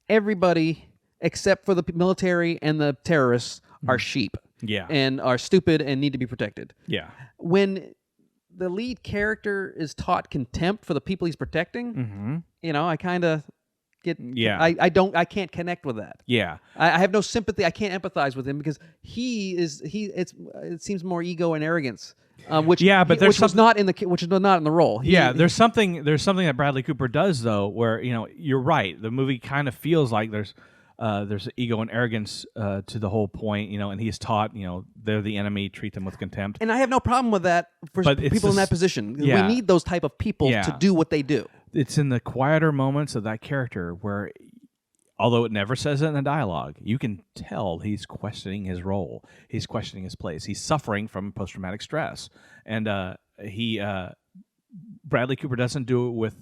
everybody except for the military and the terrorists are sheep.
Yeah.
And are stupid and need to be protected.
Yeah.
When the lead character is taught contempt for the people he's protecting, I kind of get.
Yeah.
I can't connect with that.
Yeah.
I have no sympathy. I can't empathize with him because it seems more ego and arrogance, which was not in the role.
There's something that Bradley Cooper does though, where you're right. The movie kind of feels like there's ego and arrogance to the whole point, and he's taught, they're the enemy, treat them with contempt.
And I have no problem with that for
But it's
people in
this-
that position.
yeah.
We need those type of people
Yeah.
to do what they do.
It's in the quieter moments of that character where, although it never says it in the dialogue, you can tell he's questioning his role. He's questioning his place. He's suffering from post-traumatic stress. And Bradley Cooper doesn't do it with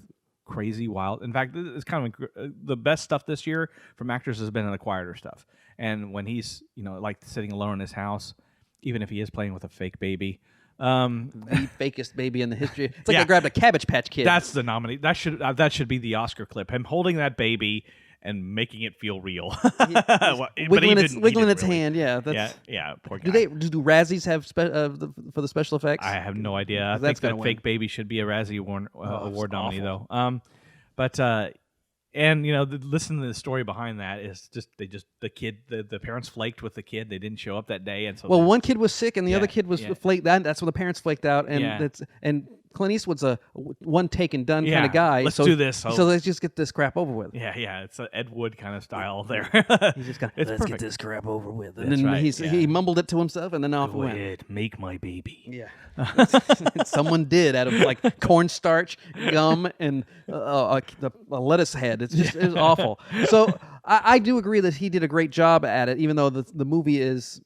crazy wild. In fact, it's kind of the best stuff this year from actors has been in the quieter stuff. And when he's like sitting alone in his house, even if he is playing with a fake baby,
The fakest baby in the history. It's like
Yeah.
I grabbed a Cabbage Patch Kid.
that's the nominee. That should be the Oscar clip. Him holding that baby and making it feel real. But he
wiggling
didn't
its
really.
hand. Yeah, that's.
Yeah, poor guy.
Do Razzies have for the special effects?
I have no idea. I
That's
think
gonna
that
win.
fake baby should be a Razzie award nominee,
awful.
though. But listen to the story behind that is just the parents flaked with the kid. They didn't show up that day, and so
Well, one kid was sick, and the other
Yeah,
kid was
yeah.
flaked. That's when the parents flaked out, and
Yeah.
and Clint Eastwood's a one take and done kind
Yeah,
of guy.
let's
so,
do this.
So let's just get this crap over with.
yeah, it's an Ed Wood kind of style there.
He's just got.
It's
Let's
perfect.
get this crap over with. And
That's
then
right, yeah.
he mumbled it to himself, and then off he
Go
went.
ahead, make my baby.
Yeah, someone did out of like cornstarch, gum, and a lettuce head. It was awful. So I do agree that he did a great job at it, even though the movie is.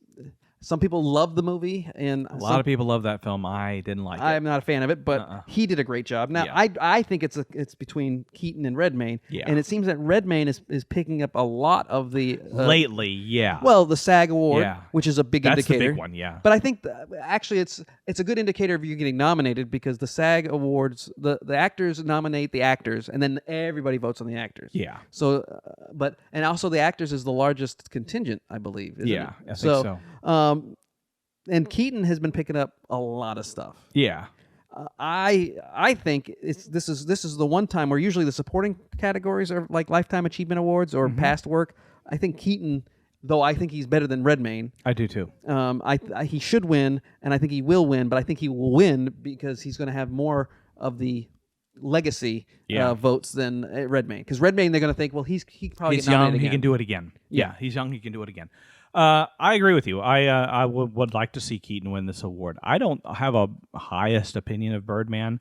Some people love the movie, and
A lot of people love that film. I didn't like it.
I'm not a fan of it, but he did a great job. Now,
Yeah.
I think it's between Keaton and Redmayne,
Yeah.
and it seems that Redmayne is picking up a lot of the
Lately, yeah.
well, the SAG award,
Yeah.
which is a big
That's the
indicator.
big one, yeah.
But I think actually it's a good indicator of you getting nominated because the SAG awards, the actors nominate the actors, and then everybody votes on the actors.
Yeah.
So, and also the actors is the largest contingent, I believe. Isn't
Yeah,
it?
I think so.
And Keaton has been picking up a lot of stuff.
Yeah.
I think this is the one time where usually the supporting categories are like Lifetime Achievement Awards or past work. I think Keaton, though I think he's better than Redmayne.
I do too.
He should win, and I think he will win. But I think he will win because he's going to have more of the legacy
Yeah.
votes than Redmayne. Because Redmayne, they're going to think, well, he probably
He's
get
young.
nominated
He
again.
can do it again.
Yeah.
Yeah, he's young. He can do it again. I agree with you. I would like to see Keaton win this award. I don't have a highest opinion of Birdman,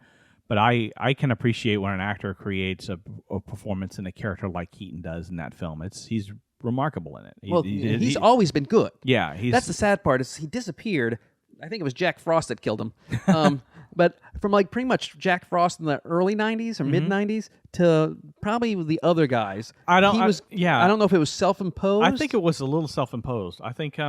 but I can appreciate when an actor creates a performance in a character like Keaton does in that film. He's remarkable in it.
Well, he's always been good.
yeah.
That's the sad part is he disappeared. I think it was Jack Frost that killed him. But from like pretty much Jack Frost in the early 90s or mid 90s to probably the other guys.
I don't-
He
I-
was,
yeah.
I don't know if it was self-imposed.
I think it was a little self-imposed. I think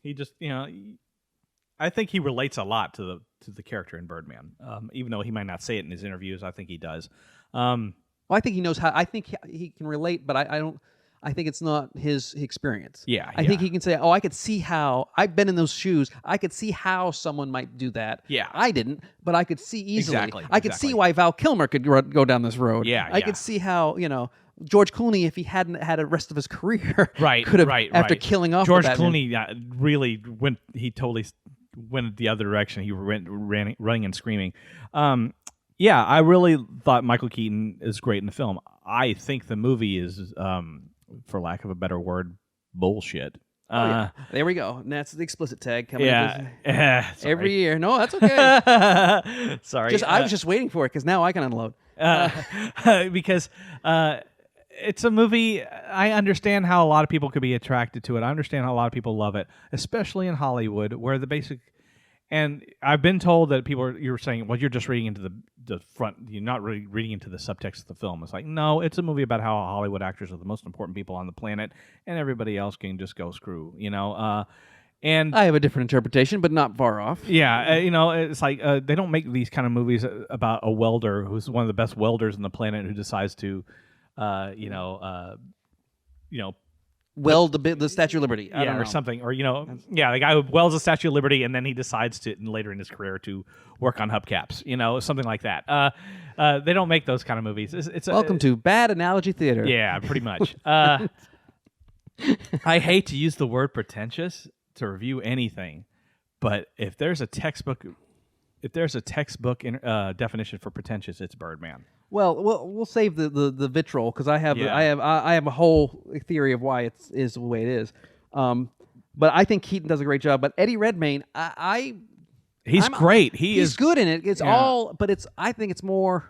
he just I think he relates a lot to the character in Birdman. Even though he might not say it in his interviews, I think he does.
Well, I think he knows how. I think he can relate, but I don't. I think it's not his experience.
Yeah,
I think
yeah.
he can say, "Oh, I could see how I've been in those shoes. I could see how someone might do that.
Yeah.
I didn't, but I could see easily.
Exactly,
I could see
exactly.
why Val Kilmer could go down this road.
Yeah,
I
yeah.
could see how George Clooney, if he hadn't had a rest of his career,
Right,
could have
right,
after
right.
killing off
George
the Batman.
Clooney really went. He totally went the other direction. He went running and screaming. Yeah, I really thought Michael Keaton is great in the film. I think the movie is, for lack of a better word, bullshit.
There we go. And that's the explicit tag coming every year. No, that's okay.
Sorry.
I was just waiting for it because now I can unload.
Because it's a movie. I understand how a lot of people could be attracted to it. I understand how a lot of people love it, especially in Hollywood, where the basic. And I've been told that you're saying, well, you're just reading into the front. You're not really reading into the subtext of the film. It's like, no, it's a movie about how Hollywood actors are the most important people on the planet, and everybody else can just go screw. And
I have a different interpretation, but not far off.
Yeah, it's like they don't make these kind of movies about a welder who's one of the best welders on the planet who decides to,
weld the Statue of Liberty. I don't know.
Or something, or the guy who welds the Statue of Liberty and then he decides to later in his career to work on hubcaps, something like that. They don't make those kind of movies.
Welcome to Bad Analogy Theater.
Yeah, pretty much. I hate to use the word pretentious to review anything, but if there's a textbook definition for pretentious, it's Birdman.
Well, we'll save the vitriol because I have a whole theory of why it is the way it is. But I think Keaton does a great job. But Eddie Redmayne,
he's great.
He's good in it. It's all, but I think it's more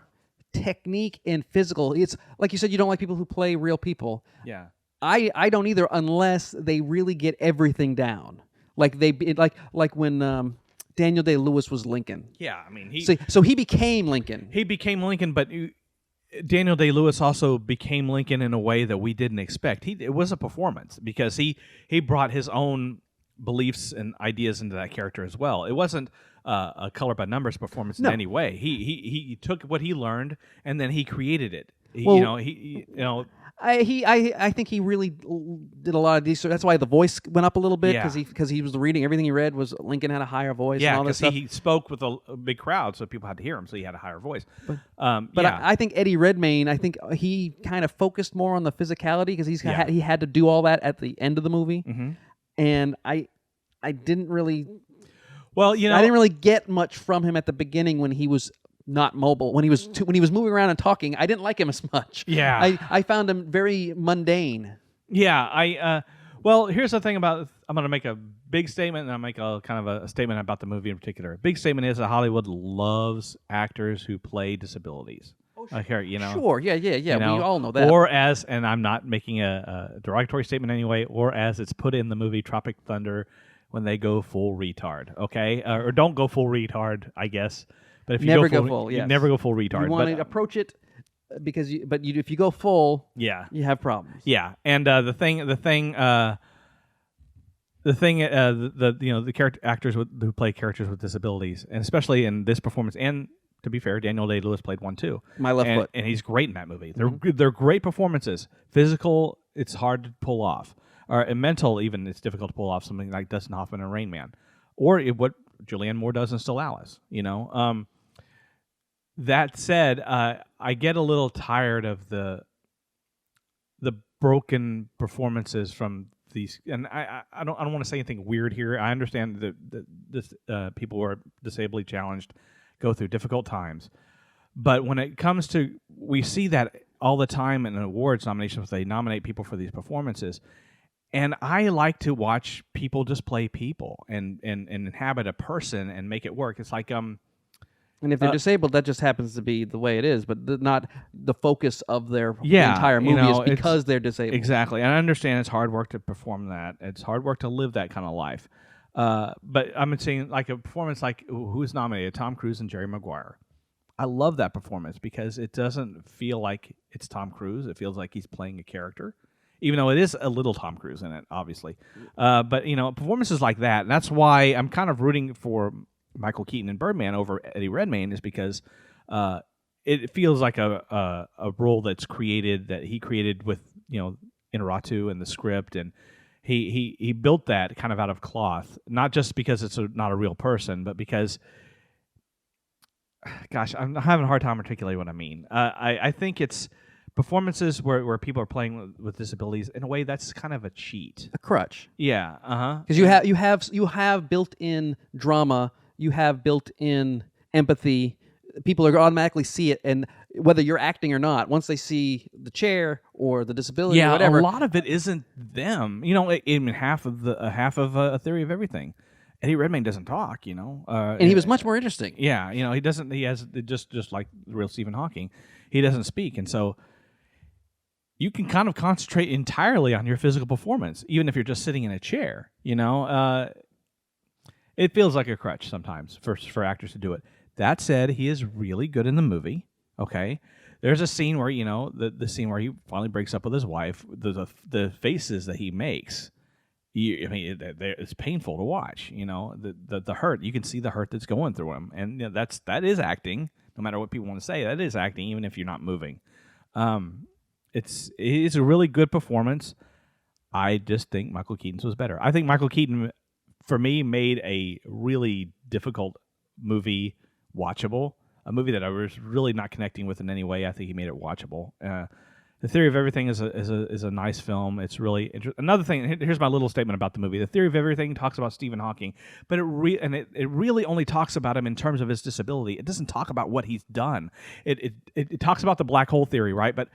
technique and physical. It's like you said, you don't like people who play real people.
Yeah.
I don't either unless they really get everything down. Like when Daniel Day-Lewis was Lincoln.
Yeah, I mean,
so he became Lincoln.
He became Lincoln, but Daniel Day-Lewis also became Lincoln in a way that we didn't expect. It was a performance because he brought his own beliefs and ideas into that character as well. It wasn't a color by numbers performance in any way. He took what he learned and then he created it.
I think he really did a lot of these. So that's why the voice went up a little bit because he was reading everything he read was Lincoln had a higher voice.
Yeah,
and all this stuff.
He spoke with a big crowd, so people had to hear him. So he had a higher voice.
But I think Eddie Redmayne. I think he kind of focused more on the physicality because he had to do all that at the end of the movie, and I didn't really. Well, I didn't really get much from him at the beginning when he was not mobile. When he was moving around and talking, I didn't like him as much.
Yeah,
I found him very mundane.
Yeah, well, here's the thing about. I'm going to make a big statement, and I'll make a kind of a statement about the movie in particular. A big statement is that Hollywood loves actors who play disabilities.
Sure, yeah. We all know that.
Or and I'm not making a derogatory statement anyway, or as it's put in the movie Tropic Thunder, when they go full retard, okay? Or don't go full retard, I guess. But if you
never
go full,
yes.
never go full retard.
You want to approach it because if you go full, you have problems.
Yeah, and the character actors who play characters with disabilities, and especially in this performance, and to be fair, Daniel Day-Lewis played one too.
My left foot,
and he's great in that movie. They're great performances. Physical, it's hard to pull off. Or mental, even it's difficult to pull off something like Dustin Hoffman and Rain Man, or what Julianne Moore does in Still Alice. That said, I get a little tired of the broken performances from these, and I don't want to say anything weird here. I understand that this people who are disably challenged go through difficult times, but when it comes to, we see that all the time in awards nominations, they nominate people for these performances. And I like to watch people just play people and inhabit a person and make it work. It's like
and if they're disabled, that just happens to be the way it is, but not the focus of their entire movie is because they're disabled.
Exactly. And I understand it's hard work to perform that. It's hard work to live that kind of life. But I'm saying like a performance like who's nominated? Tom Cruise and Jerry Maguire. I love that performance because it doesn't feel like it's Tom Cruise. It feels like he's playing a character. Even though it is a little Tom Cruise in it, obviously. But, performances like that, and that's why I'm kind of rooting for Michael Keaton and Birdman over Eddie Redmayne, is because it feels like a role that he created with, Inarritu and the script, and he built that kind of out of cloth, not just because it's not a real person, but because, gosh, I'm having a hard time articulating what I mean. I think it's performances where people are playing with disabilities, in a way, that's kind of a cheat.
A crutch.
Yeah.
Because you have built-in drama, you have built-in empathy. People are automatically see it, and whether you're acting or not, once they see the chair or the disability or whatever,
a lot of it isn't them. Even half of a Theory of Everything. Eddie Redmayne doesn't talk.
And he was much more interesting.
Yeah, he doesn't. He has just like the real Stephen Hawking, he doesn't speak, and so you can kind of concentrate entirely on your physical performance, even if you're just sitting in a chair. It feels like a crutch sometimes for actors to do it. That said, he is really good in the movie. Okay, there's a scene where the scene where he finally breaks up with his wife. The faces that he makes. It's painful to watch. The hurt. You can see the hurt that's going through him, and that is acting. No matter what people want to say, that is acting, even if you're not moving. It's a really good performance. I just think Michael Keaton's was better. I think Michael Keaton, for me, made a really difficult movie watchable. A movie that I was really not connecting with in any way. I think he made it watchable. The Theory of Everything is a nice film. It's really interesting. Another thing. Here's my little statement about the movie. The Theory of Everything talks about Stephen Hawking, but it really only talks about him in terms of his disability. It doesn't talk about what he's done. It talks about the black hole theory, right? But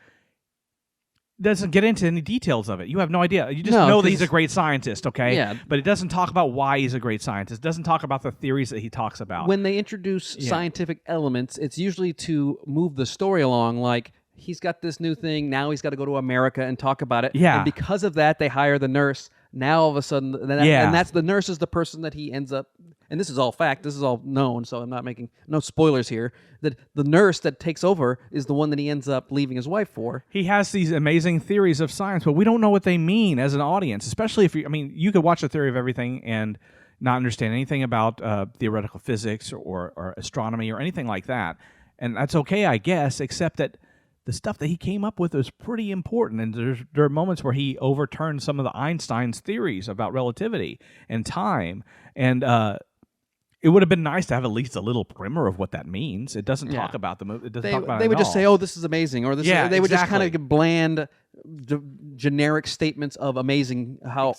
doesn't get into any details of it. You have no idea. You just know that he's a great scientist, okay?
Yeah.
But it doesn't talk about why he's a great scientist. It doesn't talk about the theories that he talks about.
When they introduce scientific elements, it's usually to move the story along, like he's got this new thing, now he's got to go to America and talk about it.
Yeah.
And because of that, they hire the nurse. Now all of a sudden, and that's the nurse is the person that he ends up, and this is all fact, this is all known, so I'm not making no spoilers here, that the nurse that takes over is the one that he ends up leaving his wife for.
He has these amazing theories of science, but we don't know what they mean as an audience, especially if you could watch The Theory of Everything and not understand anything about theoretical physics or astronomy or anything like that, and that's okay, I guess, except that the stuff that he came up with is pretty important, and there are moments where he overturned some of the Einstein's theories about relativity and time, and it would have been nice to have at least a little primer of what that means. It doesn't talk about the movie. It doesn't talk about it
They would
at
just
all.
say, "Oh, this is amazing," or this.
Yeah,
They would just
exactly.
kind of give bland, generic statements of amazing, how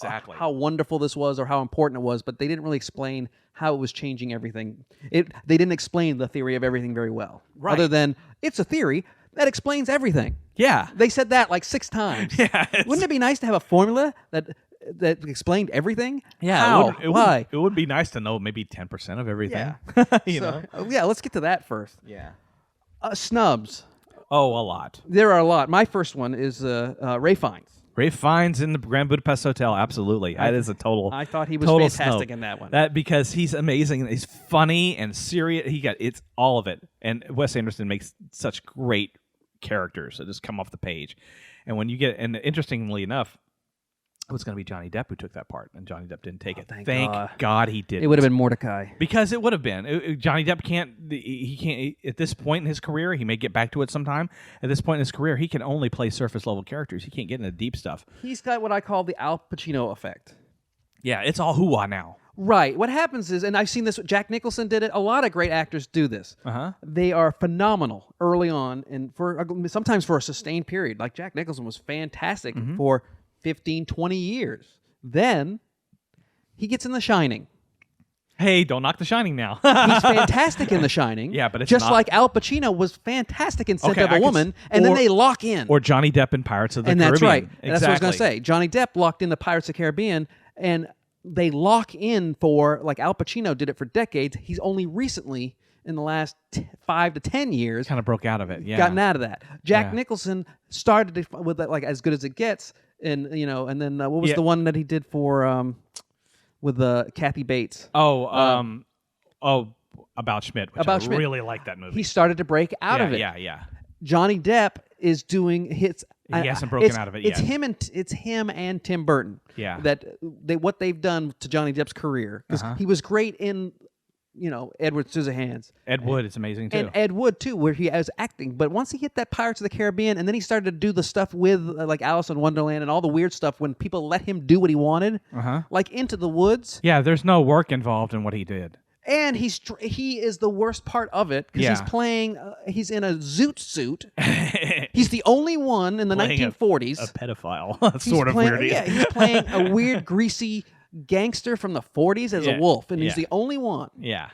wonderful this was or how important it was, but they didn't really explain how it was changing everything. They didn't explain the theory of everything very well,
Right.
other than it's a theory that explains everything.
Yeah.
They said that like 6 times.
Yeah,
Wouldn't it be nice to have a formula that explained everything?
Yeah,
How? Why?
It would be nice to know maybe 10% of everything.
Yeah. Yeah, let's get to that first.
Yeah.
Snubs.
Oh, a lot.
There are a lot. My first one is Ray Fiennes.
Ray Fiennes in the Grand Budapest Hotel, absolutely. That is a total.
I thought he was
total
fantastic
snub.
in that one.
That because he's amazing. He's funny and serious. It's all of it. And Wes Anderson makes such great characters that just come off the page. And when you get, and interestingly enough, it was going to be Johnny Depp who took that part, and Johnny Depp didn't take it. Thank God he didn't.
It would have been Mordecai.
Because it would have been. Johnny Depp can't, at this point in his career, he may get back to it sometime. At this point in his career, he can only play surface level characters. He can't get into deep stuff.
He's got what I call the Al Pacino effect.
Yeah, it's all hoo-ah now.
Right. What happens is, and I've seen this, Jack Nicholson did it, a lot of great actors do this.
Uh-huh.
They are phenomenal early on, and sometimes for a sustained period. Like Jack Nicholson was fantastic for 15, 20 years. Then he gets in The Shining.
Hey, don't knock The Shining now.
He's fantastic in The Shining.
Yeah, but it's
just
not-
like Al Pacino was fantastic in Scent
Okay,
of
I
a
can
Woman,
s-
and then
or-
they lock in.
Or Johnny Depp in Pirates of the
and
Caribbean.
that's right.
Exactly.
That's what I was going to say. Johnny Depp locked into Pirates of the Caribbean, and they lock in for, like Al Pacino did it for decades. He's only recently, in the last 5 to 10 years,
Kind of broke out of it. Yeah.
gotten out of that. Jack
Yeah.
Nicholson started with that, like As Good as It Gets, and and then what was
Yeah.
the one that he did for with Kathy Bates?
About Schmidt. Which
About
I
Schmidt.
really like that movie.
He started to break out of it.
Yeah.
Johnny Depp is doing hits.
He hasn't broken out of it
It's
yet.
it's him and Tim Burton.
Yeah.
That what they've done to Johnny Depp's career, because he was great in Edward Scissorhands.
Ed Wood is amazing too.
And Ed Wood too, where he was acting. But once he hit that Pirates of the Caribbean, and then he started to do the stuff with like Alice in Wonderland and all the weird stuff, when people let him do what he wanted, like Into the Woods.
Yeah, there's no work involved in what he did.
And he is the worst part of it because
Yeah.
he's playing. He's in a zoot suit. He's He's the only one in the
Playing
1940s.
a pedophile. That's
He's
sort of
playing,
weird.
Yeah, he's playing a weird, greasy gangster from the 40s as a
Yeah.
wolf, and he's
Yeah.
the only one.
Yeah.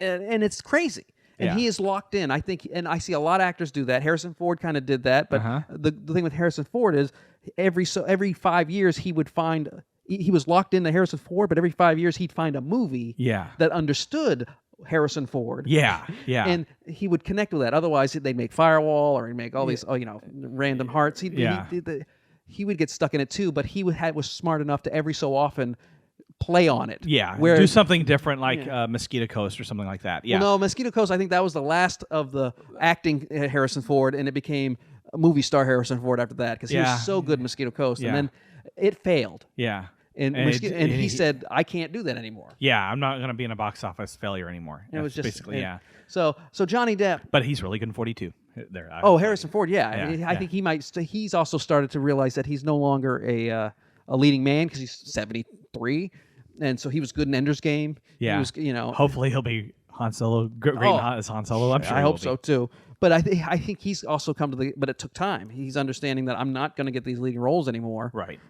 And it's crazy. And
Yeah.
he is locked in. I think, and I see a lot of actors do that. Harrison Ford kind of did that, but
Uh-huh.
the thing with Harrison Ford is every 5 years he would find he was locked into Harrison Ford, but every 5 years he'd find a movie
Yeah.
that understood Harrison Ford.
Yeah. Yeah.
And he would connect with that. Otherwise, they'd make Firewall or he'd make all these, random hearts. He would get stuck in it too. But he was smart enough to every so often play on it.
Yeah,
Where
do something different like Mosquito Coast or something like that. Yeah.
Well, no, Mosquito Coast, I think that was the last of the acting Harrison Ford, and it became a movie star Harrison Ford after that because he
Yeah.
was so good in Mosquito Coast.
Yeah.
And then it failed.
Yeah.
And he said, I can't do that anymore.
Yeah, I'm not going to be in a box office failure anymore.
And it was
That's
just
basically, yeah.
So Johnny Depp.
But he's really good in 42. There.
Harrison Ford, yeah.
Yeah,
I think he might. He's also started to realize that he's no longer a leading man because he's 73, and so he was good in Ender's Game.
Yeah.
He was,
Hopefully he'll be Han Solo, great as Han Solo. I'm sure
I
he
hope
will
so
be.
too. But I think he's also come to but it took time. He's understanding that I'm not going to get these leading roles anymore.
Right.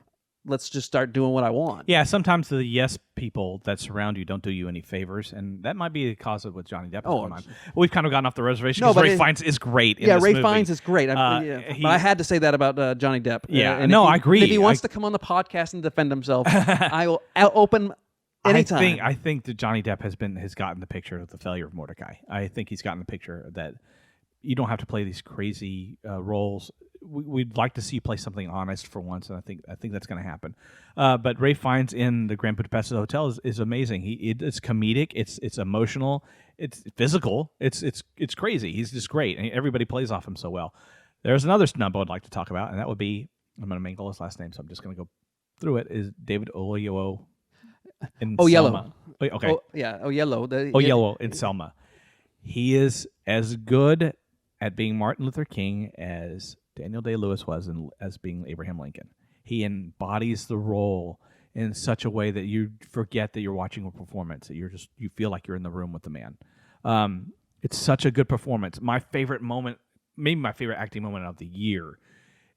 Let's just start doing what I want.
Yeah, sometimes the yes people that surround you don't do you any favors, and that might be the cause of what Johnny Depp is going on. We've kind of gotten off the reservation
No,
because
but
Ray Fiennes is great in
Yeah,
this
Ray
movie.
Fiennes is great. But I had to say that about Johnny Depp.
Yeah,
and
no,
if
I agree.
If he wants to come on the podcast and defend himself, I will open anytime.
I think that Johnny Depp has gotten the picture of the failure of Mordecai. I think he's gotten the picture that you don't have to play these crazy roles. We'd like to see you play something honest for once, and I think that's going to happen. But Ray Fiennes in the Grand Budapest Hotel is amazing. It's comedic, it's emotional, it's physical, it's crazy. He's just great, and everybody plays off him so well. There's another snub I'd like to talk about, and that would be, I'm going to mangle his last name, so I'm just going to go through it. Is David Oyelowo in
Oyelowo.
Selma? Okay.
Oyelowo.
Oyelowo in Selma. He is as good at being Martin Luther King as Daniel Day-Lewis was as being Abraham Lincoln. He embodies the role in such a way that you forget that you're watching a performance, that you feel like you're in the room with the man. It's such a good performance. My favorite moment, maybe my favorite acting moment of the year,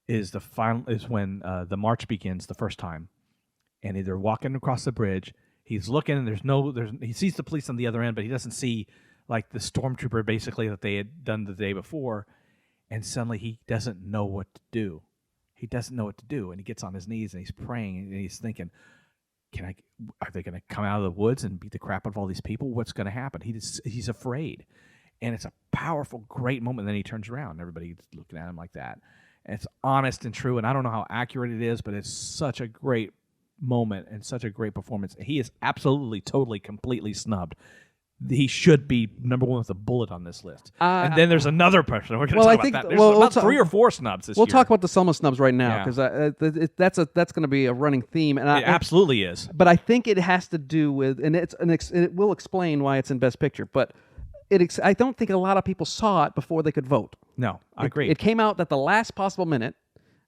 is when the march begins the first time, and they're walking across the bridge. He's looking, and he sees the police on the other end, but he doesn't see like the stormtrooper basically that they had done the day before, and suddenly he doesn't know what to do. He doesn't know what to do, and he gets on his knees and he's praying and he's thinking, are they going to come out of the woods and beat the crap out of all these people? What's going to happen? He's afraid, and it's a powerful, great moment. And then he turns around, and everybody's looking at him like that, and it's honest and true. And I don't know how accurate it is, but it's such a great moment and such a great performance. He is absolutely, totally, completely snubbed. He should be number one with a bullet on this list. And then there's another person. We're going to talk about that. There's about 3 or 4 snubs this year.
We'll talk about the Selma snubs right now
Yeah.
because that's going to be a running theme. And
It absolutely is.
But I think it has to do with, and it will explain why it's in Best Picture. But I don't think a lot of people saw it before they could vote.
No, I agree.
It came out at the last possible minute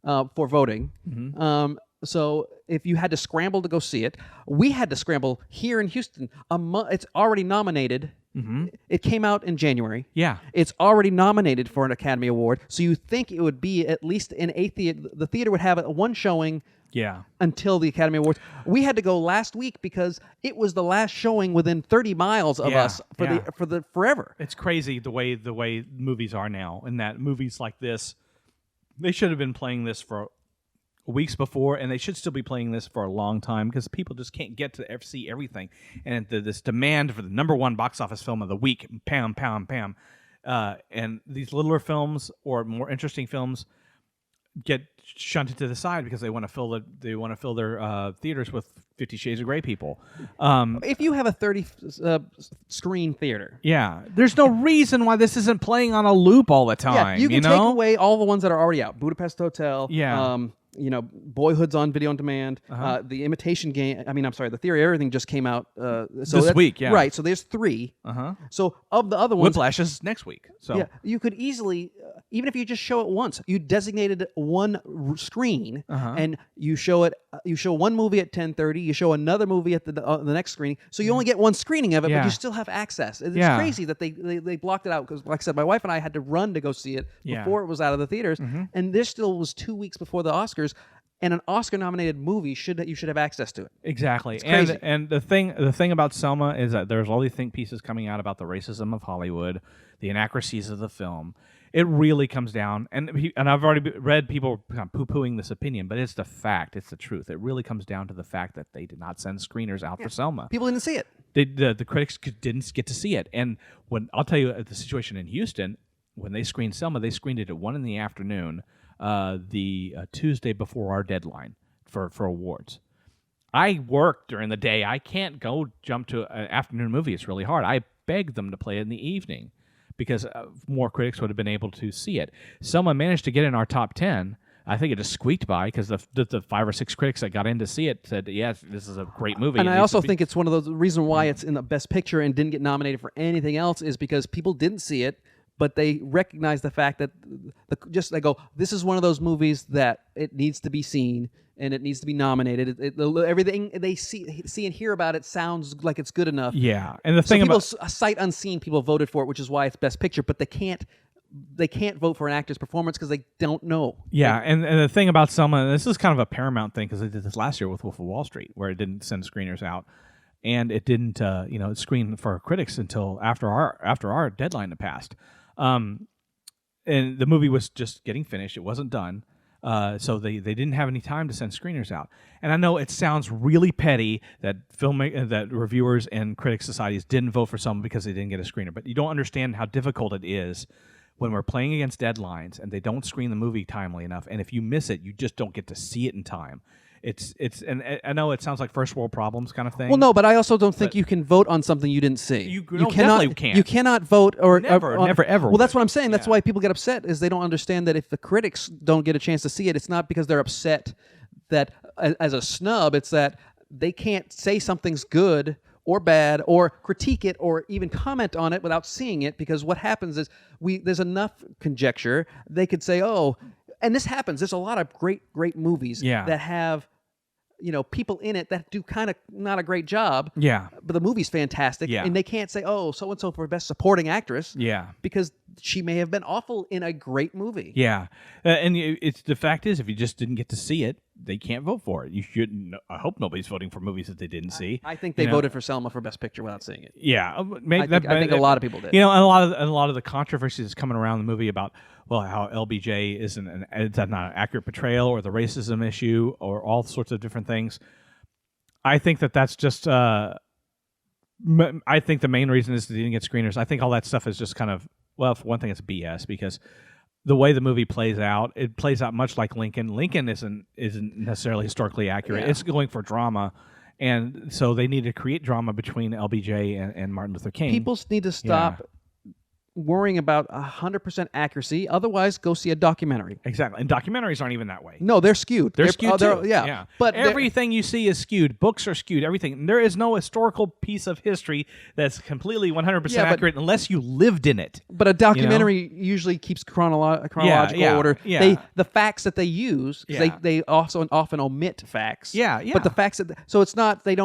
for voting.
Mm-hmm.
So if you had to scramble to go see it, we had to scramble here in Houston. It's already nominated. Mm-hmm. It came out in January.
Yeah.
It's already nominated for an Academy Award. So you think it would be at least in a theater. The theater would have one showing.
Yeah.
Until the Academy Awards. We had to go last week because it was the last showing within 30 miles of us for the forever.
It's crazy the way movies are now, and that movies like this, they should have been playing this for weeks before, and they should still be playing this for a long time because people just can't get to see everything. And this demand for the number one box office film of the week, pam, pam, pam. And these littler films or more interesting films get shunted to the side because they want to fill their theaters with 50 Shades of Grey people.
If you have a 30 screen theater,
there's no reason why this isn't playing on a loop all the time.
You can take away all the ones that are already out. Budapest Hotel. Boyhood's on video on demand. The Imitation Game. The Theory of Everything just came out
this week. Yeah,
right. So there's 3. So of the other ones,
Whiplash is next week. So
you could easily, even if you just show it once, you designated one screen and you show it. You show one movie at 10:30. you show another movie at the next screening. So you only get one screening of it, but
Yeah.
you still have access. It's
Yeah.
crazy that they blocked it out because, like I said, my wife and I had to run to go see it
Yeah.
before it was out of the theaters, and this still was 2 weeks before the Oscars. And an Oscar-nominated movie you should have access to it.
Exactly.
crazy.
And the thing about Selma is that there's all these think pieces coming out about the racism of Hollywood, the inaccuracies of the film. It really comes down, and I've already read people kind of poo-pooing this opinion, but it's the fact, it's the truth. It really comes down to the fact that they did not send screeners out for Selma.
People didn't see it.
The critics didn't get to see it, and when I'll tell you the situation in Houston, when they screened Selma, they screened it at 1 p.m. The Tuesday before our deadline for awards. I work during the day. I can't go jump to an afternoon movie. It's really hard. I begged them to play it in the evening because more critics would have been able to see it. Selma managed to get in our top 10. I think it just squeaked by because the 5 or 6 critics that got in to see it said, yes, this is a great movie.
And I also think it's one of those reason why it's in the Best Picture and didn't get nominated for anything else is because people didn't see it, but they recognize the fact that they go, this is one of those movies that it needs to be seen and it needs to be nominated. Everything they see and hear about it sounds like it's good enough.
Yeah, and the
So
thing
people,
about
sight unseen, people voted for it, which is why it's Best Picture. But they can't vote for an actor's performance because they don't know.
yeah, and the thing about Selma, and this is kind of a Paramount thing because they did this last year with Wolf of Wall Street, where it didn't send screeners out, and it didn't screen for critics until after our deadline had passed. And the movie was just getting finished; it wasn't done. So they didn't have any time to send screeners out. And I know it sounds really petty that that reviewers and critics societies didn't vote for someone because they didn't get a screener. But you don't understand how difficult it is when we're playing against deadlines and they don't screen the movie timely enough. And if you miss it, you just don't get to see it in time. And I know it sounds like first world problems kind of thing.
Well, no, but I also don't think you can vote on something you didn't see.
You
cannot.
definitely can't.
You cannot vote or
Never, ever
Well, that's
would.
what I'm saying. That's
Yeah.
why people get upset is they don't understand that if the critics don't get a chance to see it, it's not because they're upset that as a snub. It's that they can't say something's good or bad or critique it or even comment on it without seeing it, because what happens is there's enough conjecture. They could say, oh, and this happens. There's a lot of great movies
Yeah.
that have people in it that do kind of not a great job.
Yeah.
But the movie's fantastic.
Yeah.
And they can't say, oh, so-and-so for Best Supporting Actress.
Yeah.
Because she may have been awful in a great movie.
Yeah, and it's the fact is, if you just didn't get to see it, they can't vote for it. You shouldn't. I hope nobody's voting for movies that they didn't see.
I think they voted for Selma for Best Picture without seeing it.
Yeah,
I think a lot of people did.
You know, and a lot of the controversy that's coming around the movie about how LBJ isn't it's not an accurate portrayal, or the racism issue, or all sorts of different things. I think that's just. I think the main reason is they didn't get screeners. I think all that stuff is just kind of, well, for one thing, it's BS, because the way the movie plays out, it plays out much like Lincoln. Lincoln isn't necessarily historically accurate.
Yeah.
It's going for drama, and so they need to create drama between LBJ and Martin Luther King.
People need to stop worrying about 100% accuracy. Otherwise, go see a documentary.
Exactly, and documentaries aren't even that way.
No, they're skewed.
They're skewed too.
Yeah. But
everything you see is skewed. Books are skewed. Everything. There is no historical piece of history that's completely 100% accurate unless you lived in it.
But a documentary usually keeps chronological order.
Yeah.
The facts that they use, 'cause they also often omit facts.
Yeah.
But the facts so it's not they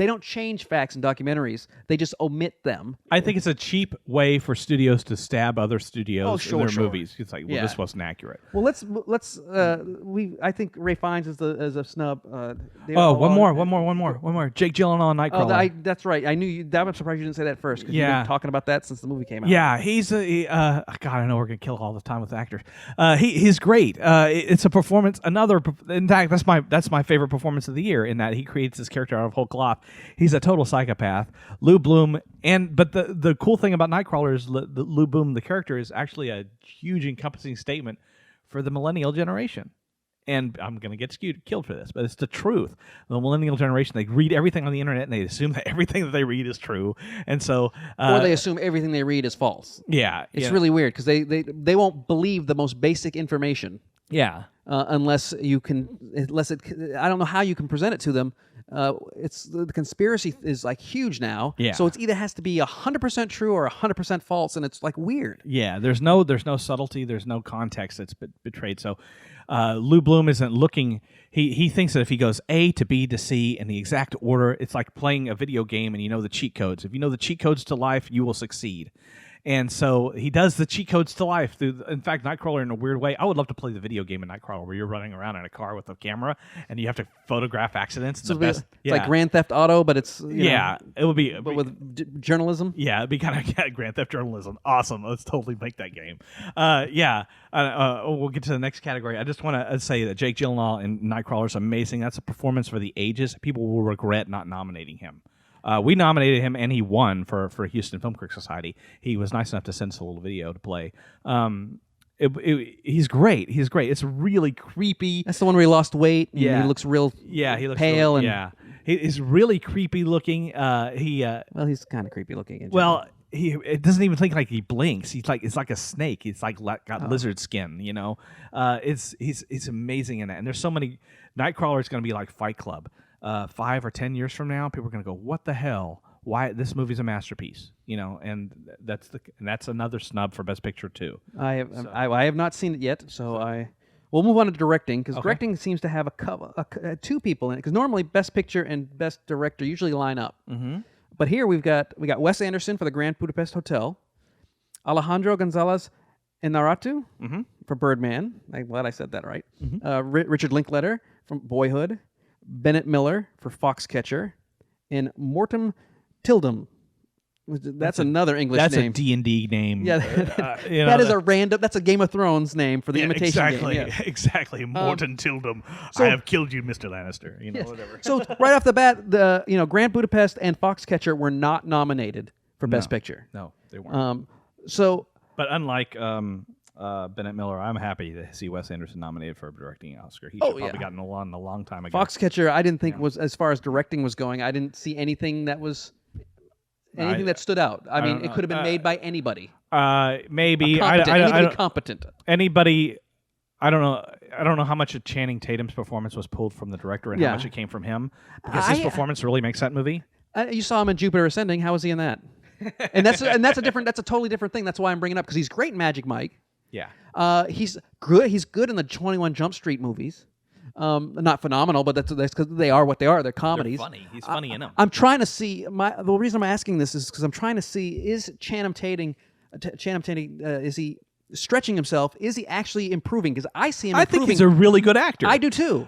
don't change facts in documentaries. They just omit them.
I think it's a cheap way for studios to stab other studios in their movies. It's like, well, this wasn't accurate.
Well, let's I think Ray Fiennes is a snub.
One more. Jake Gyllenhaal, Nightcrawler.
That's right. I knew you. I'm surprised you didn't say that first, because you've been talking about that since the movie came out.
Yeah, he's God, I know we're gonna kill all the time with actors. He's great. It's a performance. In fact, that's my favorite performance of the year. In that he creates this character out of whole cloth. He's a total psychopath. Lou Bloom, but the cool thing about Nightcrawler is Lou Bloom, the character, is actually a huge encompassing statement for the millennial generation. And I'm going to get killed for this, but it's the truth. The millennial generation, they read everything on the internet and they assume that everything that they read is true. And so...
or they assume everything they read is false.
Yeah.
It's really weird, because they won't believe the most basic information.
Yeah.
Unless it, I don't know how you can present it to them it's the conspiracy is like huge now.
Yeah.
So it's either has to be 100% true or 100% false, and it's like weird.
Yeah, there's no subtlety, there's no context that's betrayed. So Lou Bloom isn't looking. He thinks that if he goes A to B to C in the exact order, it's like playing a video game and you know the cheat codes. If you know the cheat codes to life, you will succeed. And so he does the cheat codes to life. In fact, Nightcrawler, in a weird way, I would love to play the video game in Nightcrawler where you're running around in a car with a camera and you have to photograph accidents.
So
It's
like Grand Theft Auto, but it's
it would be.
but with journalism.
Yeah, it'd be kind of Grand Theft journalism. Awesome. Let's totally make that game. We'll get to the next category. I just want to say that Jake Gyllenhaal in Nightcrawler is amazing. That's a performance for the ages. People will regret not nominating him. We nominated him, and he won for Houston Film Critics Society. He was nice enough to send us a little video to play. He's great. He's great. It's really creepy.
That's the one where he lost weight. And
Yeah.
he looks real.
Yeah, he looks
pale
really,
and
yeah. He's really creepy looking.
Well, he's kind of creepy looking. In
Well, it doesn't even think like he blinks. It's like a snake. He's like got lizard skin. You know, he's amazing in that. And there's so many. Nightcrawler is going to be like Fight Club. 5 or 10 years from now, people are going to go, "What the hell? Why this movie's a masterpiece?" You know, and that's another snub for Best Picture too.
I have not seen it yet, so we'll move on to directing because directing seems to have two people in it. Because normally Best Picture and Best Director usually line up. Mm-hmm. But here we got Wes Anderson for the Grand Budapest Hotel, Alejandro Gonzalez Inarritu for Birdman. I'm glad I said that right. Richard Linklater from Boyhood, Bennett Miller for Foxcatcher, and Mortem Tildum. That's another English name.
That's a D&D name.
Yeah, that is a random. That's a Game of Thrones name for the imitation
exactly,
game. Yeah.
Exactly. Morton Tildum.
so-
I have killed you, Mr. Lannister. You know, whatever.
So right off the bat, the Grand Budapest and Foxcatcher were not nominated for Best Picture.
No, they weren't.
But
unlike Bennett Miller, I'm happy to see Wes Anderson nominated for a directing Oscar. He should probably gotten one a long time ago.
Foxcatcher, I didn't think was, as far as directing was going, I didn't see anything that was that stood out. I mean, it could have been made by anybody.
Maybe
Anybody competent.
Anybody. I don't know how much of Channing Tatum's performance was pulled from the director and how much it came from him, because his performance really makes that movie.
You saw him in Jupiter Ascending. How was he in that? and that's a totally different thing. That's why I'm bringing it up, because he's great in Magic Mike.
Yeah.
He's good. He's good in the 21 Jump Street movies. Not phenomenal, but that's because they are what they are. They're comedies.
They're funny. He's funny in them.
I'm trying to see. The reason I'm asking this is because I'm trying to see, is Channing Tatum, is he stretching himself? Is he actually improving? Because I see him improving.
I think he's a really good actor.
I do too.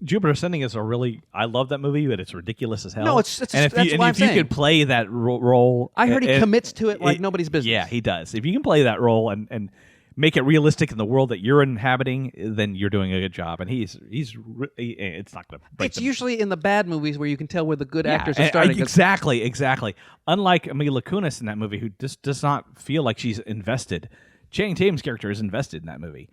Jupiter Ascending is I love that movie, but it's ridiculous as hell.
No, if you
could play that role,
I heard he commits to it like nobody's business.
Yeah, he does. If you can play that role and make it realistic in the world that you're inhabiting, then you're doing a good job. And it's not going to break.
It's usually in the bad movies where you can tell where the good actors are starting.
Exactly. Unlike Mila Kunis in that movie, who just does not feel like she's invested. Channing Tatum's character is invested in that movie.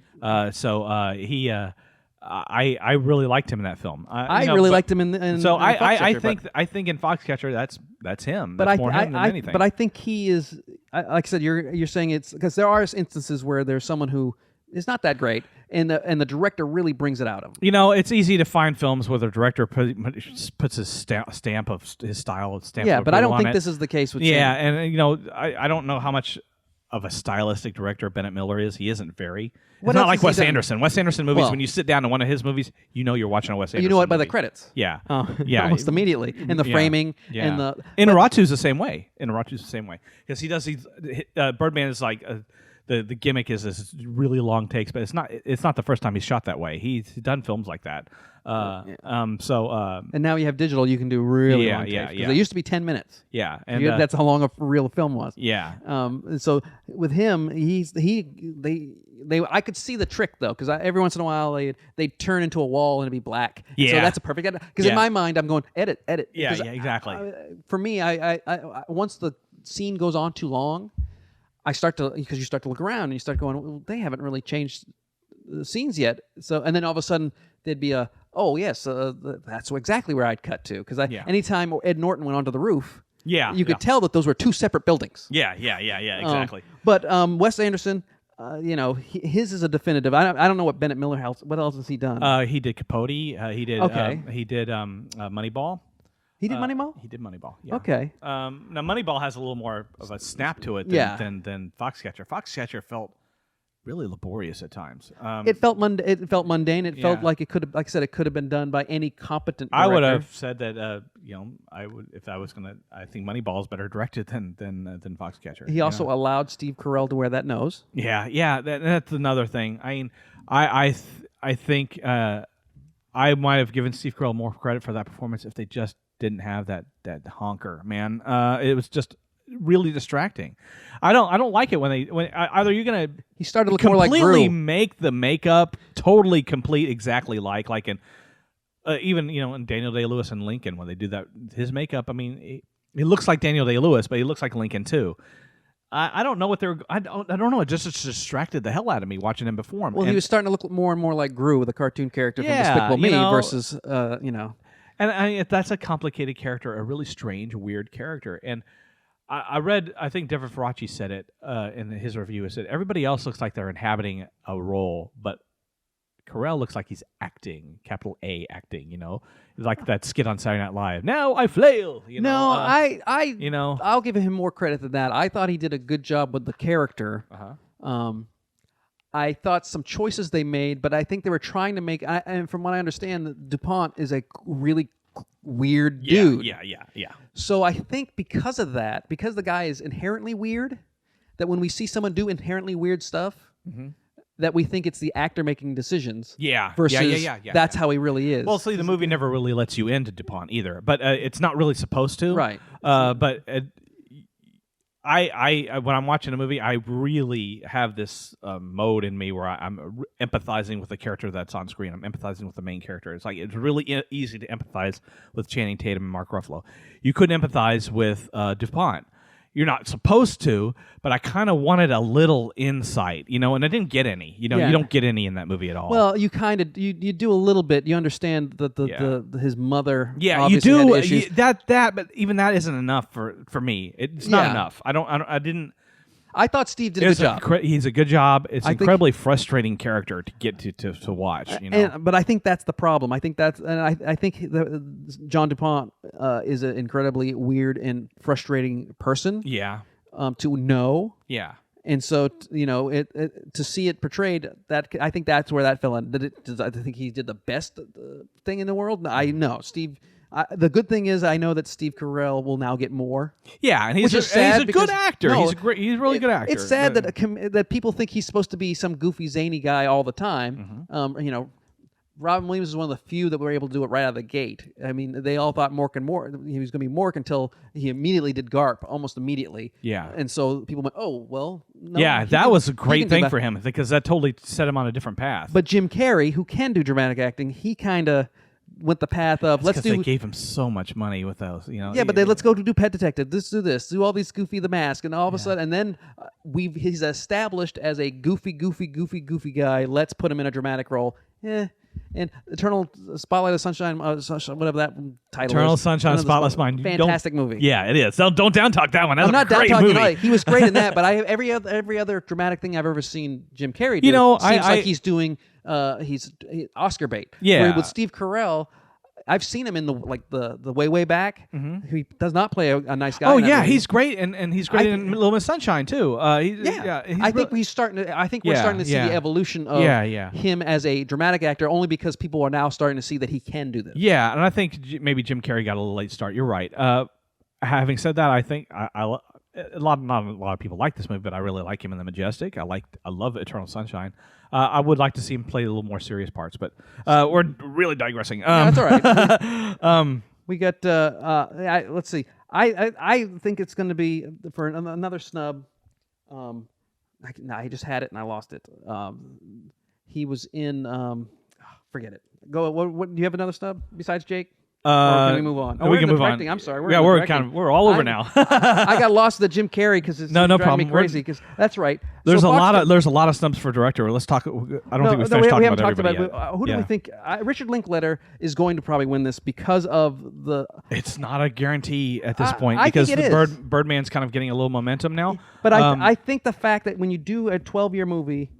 I really liked him in that film.
I really liked him in
Foxcatcher, I think in Foxcatcher that's him. That's more him than anything.
But I think he is. Like I said, you're saying it's because there are instances where there's someone who is not that great, and the director really brings it out of him.
You know, it's easy to find films where the director puts his stamp of his style.
Yeah, but I don't think this is the case with.
Yeah, and I don't know how much of a stylistic director Bennett Miller is. He isn't very. It's not like Wes Anderson. Wes Anderson movies, when you sit down to one of his movies, you know you're watching a Wes Anderson
You know it by
movie.
the credits.
Yeah.
Yeah, almost immediately. And the framing.
Yeah.
And the...
Inarritu's the same way. Because he does these... Birdman is like... The gimmick is this really long takes, but it's not the first time he's shot that way. He's done films like that. And
now you have digital, you can do really long takes. Because they used to be 10 minutes.
Yeah. And
that's how long a real film was.
Yeah.
So with him, I could see the trick though, because every once in a while they'd turn into a wall and it'd be black.
Yeah.
So that's a perfect edit. Because in my mind, I'm going edit.
Yeah, exactly.
For me, I once the scene goes on too long, because you start to look around and you start going, well, they haven't really changed the scenes yet. So, and then all of a sudden there'd be that's exactly where I'd cut to. Because anytime Ed Norton went onto the roof, you could tell that those were two separate buildings.
Yeah, exactly.
But Wes Anderson, his is a definitive. I don't know what Bennett Miller else. What else has he done?
He did Capote. He did.
Okay.
He did Moneyball.
He did Moneyball.
He did Moneyball. Yeah.
Okay.
Now Moneyball has a little more of a snap to it than Foxcatcher. Foxcatcher felt really laborious at times.
It felt mundane. It felt
Yeah.
like it could have, like I said, it could have been done by any competent
I would
director.
have said that. I would if I was gonna. I think Moneyball is better directed than Foxcatcher.
He also allowed Steve Carell to wear that nose.
Yeah. That's another thing. I mean, I think I might have given Steve Carell more credit for that performance if they just didn't have that honker. Man, it was just really distracting. I don't like it when either you're gonna
He started to look more like
completely
Gru.
make the makeup totally complete exactly like in even in Daniel Day-Lewis and Lincoln when they do that his makeup. I mean, he looks like Daniel Day-Lewis, but he looks like Lincoln too. I don't know what they're. I don't know. It just distracted the hell out of me watching him perform.
Well, he was starting to look more and more like Gru, the cartoon character from
Yeah,
Despicable Me,
you know.
versus
And that's a complicated character, a really strange, weird character. And I read, I think Devin Faraci said it in his review. He said everybody else looks like they're inhabiting a role, but Carell looks like he's acting, capital A acting. Like that skit on Saturday Night Live. Now I flail.
I'll give him more credit than that. I thought he did a good job with the character. I thought some choices they made, but I think they were trying to make. And from what I understand, DuPont is a really weird dude.
Yeah.
So I think because of that, because the guy is inherently weird, that when we see someone do inherently weird stuff, that we think it's the actor making decisions.
Yeah.
Versus
Yeah.
that's how he really is.
Well, see, the movie never really lets you into DuPont either, but it's not really supposed to.
Right.
But I when I'm watching a movie, I really have this mode in me where I'm empathizing with the character that's on screen. I'm empathizing with the main character. It's like it's really easy to empathize with Channing Tatum and Mark Ruffalo. You couldn't empathize with DuPont. You're not supposed to, but I kind of wanted a little insight, and I didn't get any. You don't get any in that movie at all.
Well, you kind of you do a little bit. You understand that his mother.
Yeah, you
obviously
do
had issues.
that, but even that isn't enough for me. It's not
Yeah.
enough. I didn't.
I thought Steve did a good job.
He's a good job. It's
I
an
think-
incredibly frustrating character to get to watch.
But I think that's the problem. I think I think John DuPont is an incredibly weird and frustrating person.
Yeah,
To know.
yeah.
And so, to see it portrayed, that I think that's where that fell in. I think he did the best thing in the world? I know. Steve, the good thing is I know that Steve Carell will now get more.
Yeah, and
Which is sad
he's a
because-
good actor.
no,
He's a really good actor.
It's sad that people think he's supposed to be some goofy, zany guy all the time. Robin Williams is one of the few that were able to do it right out of the gate. I mean, they all thought he was going to be Mork until he immediately did Garp, almost immediately.
Yeah.
And so people went, oh, well, no.
yeah, that was a great thing
for
for him because that totally set him on a different path.
But Jim Carrey, who can do dramatic acting, he kind of went the path of
they gave him so much money with those.
Yeah, but let's go to do Pet Detective. Let's do this. Do all these Goofy the Mask, and all of a sudden, and then he's established as a goofy guy. Let's put him in a dramatic role. And Eternal Spotlight of Sunshine, whatever that title
Eternal
is.
Sunshine, Spotless Mind.
Fantastic movie.
Yeah, it is. Don't down talk that one. That's
I'm not
a
down
great
talking.
movie.
He was great in that, but every other dramatic thing I've ever seen Jim Carrey do
You know,
seems like he's doing he's Oscar bait.
Yeah.
Where with Steve Carell, I've seen him in the way back. He does not play a nice guy.
Oh
in that
yeah,
movie.
he's great, and he's great in Little Miss Sunshine too.
I think we're starting to see the evolution of him as a dramatic actor, only because people are now starting to see that he can do this.
Yeah, and I think maybe Jim Carrey got a little late start. You're right. Having said that, I think not a lot of people like this movie, but I really like him in The Majestic. I love Eternal Sunshine. I would like to see him play a little more serious parts, but we're really digressing.
That's all right. We got. Let's see. I think it's going to be for another snub. I just had it and I lost it. He was in. Forget it. Go. What? Do you have another snub besides Jake? Or can we move on? Oh,
we
we're
can
in the
move on.
directing. I'm sorry.
Yeah,
in the
we're
directing.
we're all over now.
I got lost in the Jim Carrey because it's
No
driving
problem.
me crazy. Because that's right.
There's
So
a lot
Fox-
of snubs for director. Let's talk. I don't think we
no,
finished
we
talking
haven't
about
talked
everybody
about
yet.
who do we think Richard Linklater is going to probably win this because of the.
It's not a guarantee at this point
I
because
think it
the
is.
Birdman's kind of getting a little momentum now.
But I think the fact that when you do a 12-year movie.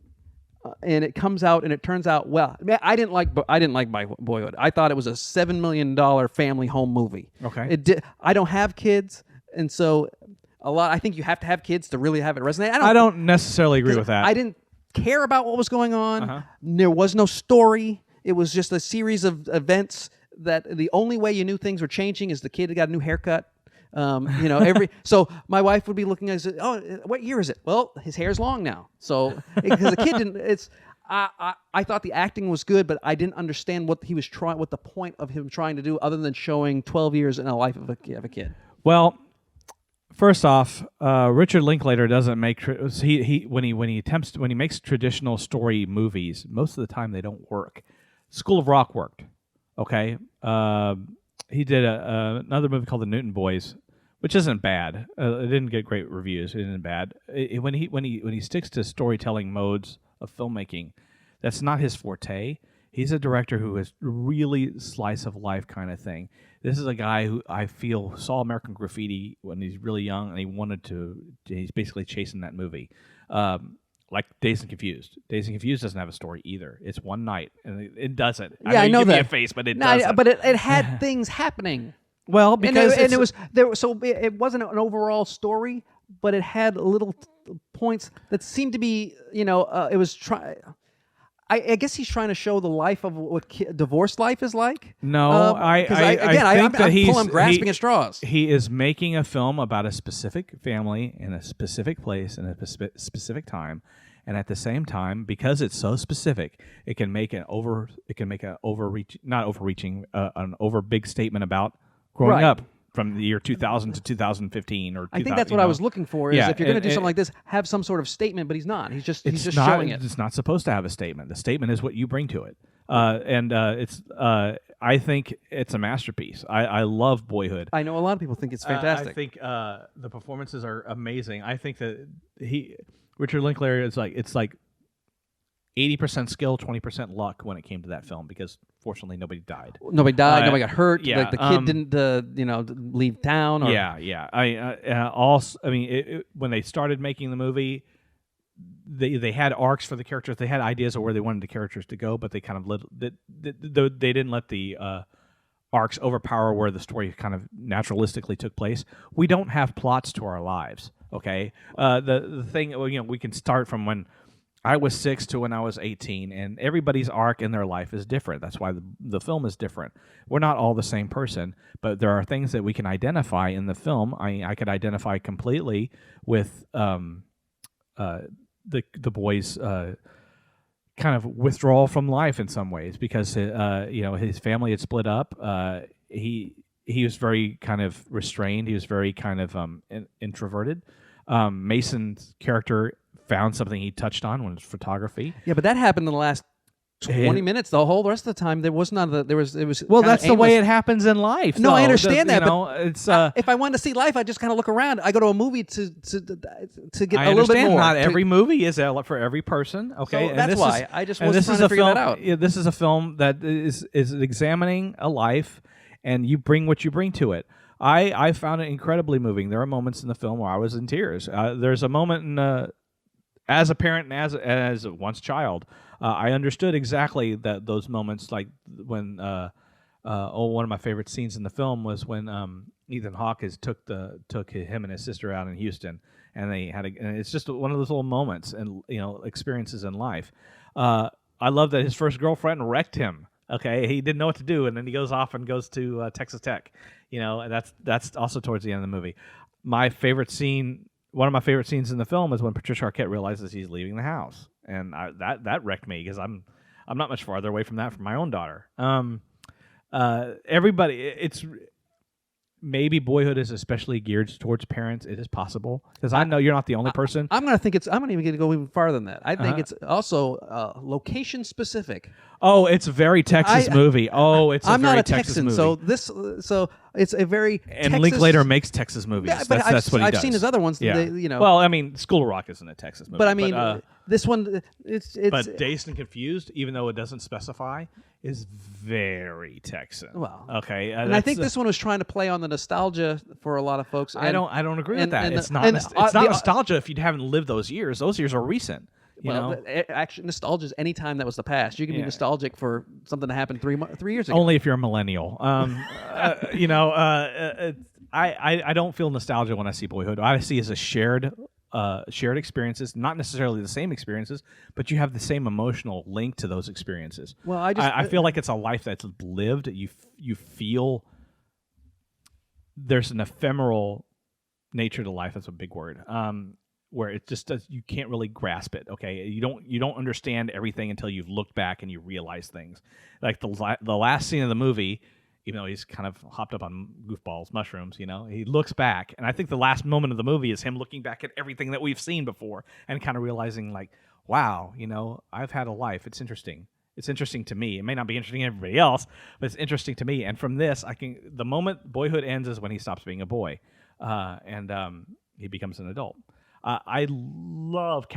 And it comes out and it turns out well. I didn't like Boyhood. I thought it was a $7 million family home movie.
Okay.
It did. I don't have kids, and so I think you have to have kids to really have it resonate.
I don't necessarily agree with that.
I didn't care about what was going on. There was no story. It was just a series of events that the only way you knew things were changing is the kid got a new haircut. So my wife would be looking and say, "Oh, what year is it?" Well, his hair's long now. So because the kid didn't, I thought the acting was good, but I didn't understand what the point of him trying to do, other than showing 12 years in a life of a kid.
Well, first off, Richard Linklater doesn't make when he makes traditional story movies. Most of the time, they don't work. School of Rock worked. Okay, he did another movie called The Newton Boys, which isn't bad. It didn't get great reviews. It isn't bad. When he sticks to storytelling modes of filmmaking, that's not his forte. He's a director who is really slice of life kind of thing. This is a guy who I feel saw American Graffiti when he's really young, and he's basically chasing that movie. Like Dazed and Confused. Dazed and Confused doesn't have a story either. It's one night, and it doesn't.
Yeah, I know
you give
that.
me a face, but it doesn't.
But it had things happening.
Well, because
it wasn't an overall story, but it had little points that seemed to be, it was I guess he's trying to show the life of what divorced life is like.
No, I think
I'm grasping at straws.
He is making a film about a specific family in a specific place in a specific time, and at the same time, because it's so specific, it can make an over big statement about growing up from the year 2000 to 2015 or.
I think that's what I was looking for. Is if you're going to do something like this, have some sort of statement. But he's not. He's just showing it.
It's not supposed to have a statement. The statement is what you bring to it, I think it's a masterpiece. I love Boyhood.
I know a lot of people think it's fantastic.
I think the performances are amazing. I think that Richard Linklater is like 80% skill, 20% luck when it came to that film, because fortunately nobody died.
Nobody died. Nobody got hurt.
Yeah,
like the kid didn't, leave town. Or,
Yeah. When they started making the movie, they had arcs for the characters. They had ideas of where they wanted the characters to go, but they kind of they didn't let the arcs overpower where the story kind of naturalistically took place. We don't have plots to our lives. Okay, the thing, we can start from when I was 6 to when I was 18, and everybody's arc in their life is different. That's why the film is different. We're not all the same person, but there are things that we can identify in the film. I could identify completely with the boy's kind of withdrawal from life in some ways, because his family had split up. He was very kind of restrained. He was very kind of introverted. Mason's character found something he touched on when it was photography.
Yeah, but that happened in the last 20 minutes. The whole rest of the time, there was none of it was.
Well, that's the way it happens in life.
No, I understand that.
It's
if I wanted to see life, I just kind of look around. I go to a movie to get
I
a little bit
understand
more.
Not every movie is for every person. Okay,
So
and
that's why I just wasn't trying to figure that out.
Yeah, this is a film that is examining a life, and you bring what you bring to it. I found it incredibly moving. There are moments in the film where I was in tears. There's a moment as a parent and as a once child, I understood exactly those moments. Like when one of my favorite scenes in the film was when Ethan Hawke took him and his sister out in Houston, and they had and it's just one of those little moments and experiences in life. I love that his first girlfriend wrecked him. Okay, he didn't know what to do, and then he goes off and goes to Texas Tech. And that's also towards the end of the movie. One of my favorite scenes in the film is when Patricia Arquette realizes he's leaving the house, and that wrecked me, because I'm not much farther away from that from my own daughter. Everybody, maybe Boyhood is especially geared towards parents. It is possible because I know you're not the only person.
I'm gonna think I'm gonna even go even farther than that. I think it's also location specific.
Oh, it's a very Texas movie. Oh, it's
I'm
a very
not a
Texas
Texan,
movie.
so it's a very
And
Texas,
Linklater makes Texas movies.
Yeah, but
that's what he
I've
does.
seen his other ones.
Yeah.
They,
Well, I mean, School of Rock isn't a Texas movie.
but I mean, this one it's
but Dazed and Confused, even though it doesn't specify, is very Texan.
Well,
okay,
and I think this one was trying to play on the nostalgia for a lot of folks.
I don't agree with that.
and
It's
the-
not.
and,
It's
uh,
not
the-
nostalgia if you haven't lived those years. Those years are recent. You
Well,
know,
actually, nostalgia is any time that was the past. You can be
Yeah.
nostalgic for something that happened 3 years ago.
only if you're a millennial. I don't feel nostalgia when I see Boyhood. I see it as a shared experiences, not necessarily the same experiences, but you have the same emotional link to those experiences.
Well,
I feel like it's a life that's lived. You feel there's an ephemeral nature to life. That's a big word. Where it just does, you can't really grasp it. Okay, you don't understand everything until you've looked back and you realize things. Like the last scene of the movie, even though he's kind of hopped up on goofballs, mushrooms, he looks back, and I think the last moment of the movie is him looking back at everything that we've seen before and kind of realizing, like, wow, I've had a life. It's interesting. It's interesting to me. It may not be interesting to everybody else, but it's interesting to me. And from this, the moment Boyhood ends is when he stops being a boy, and he becomes an adult. I love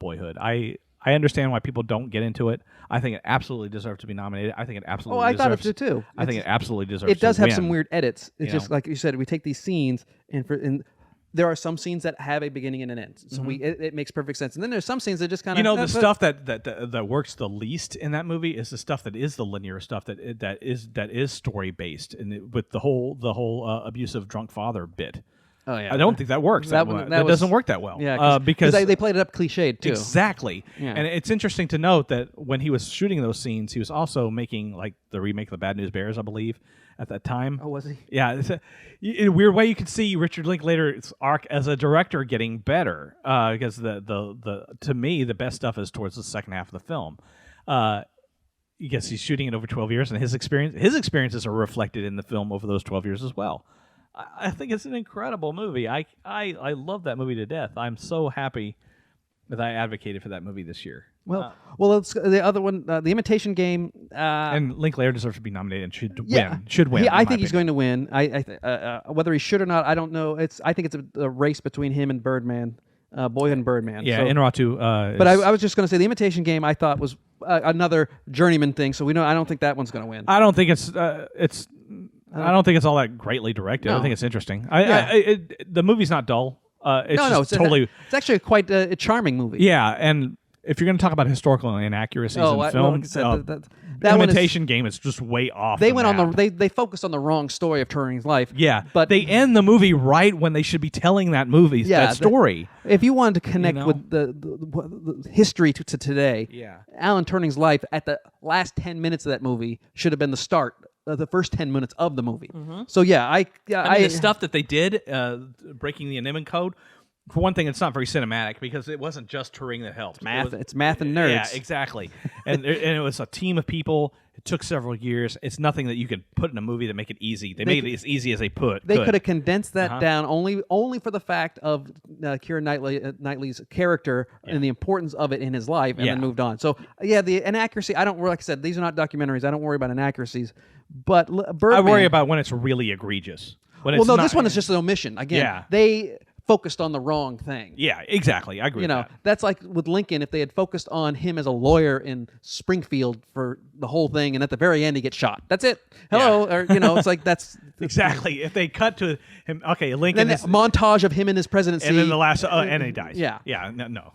Boyhood. I understand why people don't get into it. I think it absolutely deserves to be nominated. I think it absolutely
I
deserves.
thought it did too.
I think it absolutely deserves.
It does
to
have
win.
some weird edits. It's
You
just
know?
like you said. We take these scenes and there are some scenes that have a beginning and an end. So it makes perfect sense. And then there's some scenes that just kind of
The stuff that works the least in that movie is the stuff that is the linear stuff that is story based, and with the whole abusive drunk father bit.
Oh yeah,
I don't think that works. That doesn't work that well.
Yeah,
because
they played it up cliched too.
Exactly.
Yeah.
And it's interesting to note that when he was shooting those scenes, he was also making like the remake of The Bad News Bears, I believe, at that time.
Oh, was he?
Yeah. In a weird way, you could see Richard Linklater's arc as a director getting better because to me, the best stuff is towards the second half of the film. I guess he's shooting it over 12 years, and his experiences are reflected in the film over those 12 years as well. I think it's an incredible movie. I love that movie to death. I'm so happy that I advocated for that movie this year.
Well, it's the other one, The Imitation Game.
And Linklater deserves to be nominated and should
Yeah.
win. Should win.
I think he's going to win. Whether he should or not, I don't know. I think it's a race between him and Birdman, Boyhood and Birdman.
Yeah,
so,
Inarritu.
But I was just going to say The Imitation Game. I thought was another journeyman thing. So I don't think that one's going to win.
I don't think it's I don't think it's all that greatly directed.
No.
I think it's interesting.
Yeah.
The movie's not dull. It's totally.
It's actually quite a charming movie.
Yeah, and if you're going to talk about historical inaccuracies in film,
like I said,
the
that one is-
Imitation Game is just way off.
They
the
went on
map.
they focused on the wrong story of Turing's life.
Yeah,
but
they end the movie right when they should be telling that that story.
If you wanted to connect
know?
with the history to today,
Yeah.
Alan Turning's life at the last 10 minutes of that movie should have been the start, the first 10 minutes of the movie. So yeah,
I mean, the stuff that they did, breaking the Enigma code. For one thing, it's not very cinematic because it wasn't just Turing that helped.
it's math and nerds.
Yeah, exactly. and it was a team of people. It took several years. It's nothing that you could put in a movie to make it easy. They made it as easy as they could.
They could have condensed that down only for the fact of Keira Knightley's character and the importance of it in his life, and then moved on. So the inaccuracy. I don't. Like I said, these are not documentaries. I don't worry about inaccuracies. But Birdman,
I worry about when it's really egregious.
This one is just an omission. Again, they focused on the wrong thing.
Yeah, exactly. I agree with that.
That's like with Lincoln, if they had focused on him as a lawyer in Springfield for the whole thing, and at the very end he gets shot. That's it. Hello, or it's like that's
exactly. If they cut to him, okay, Lincoln
then
is,
the montage of him in his presidency,
and then the last, and he dies.
Yeah.
No.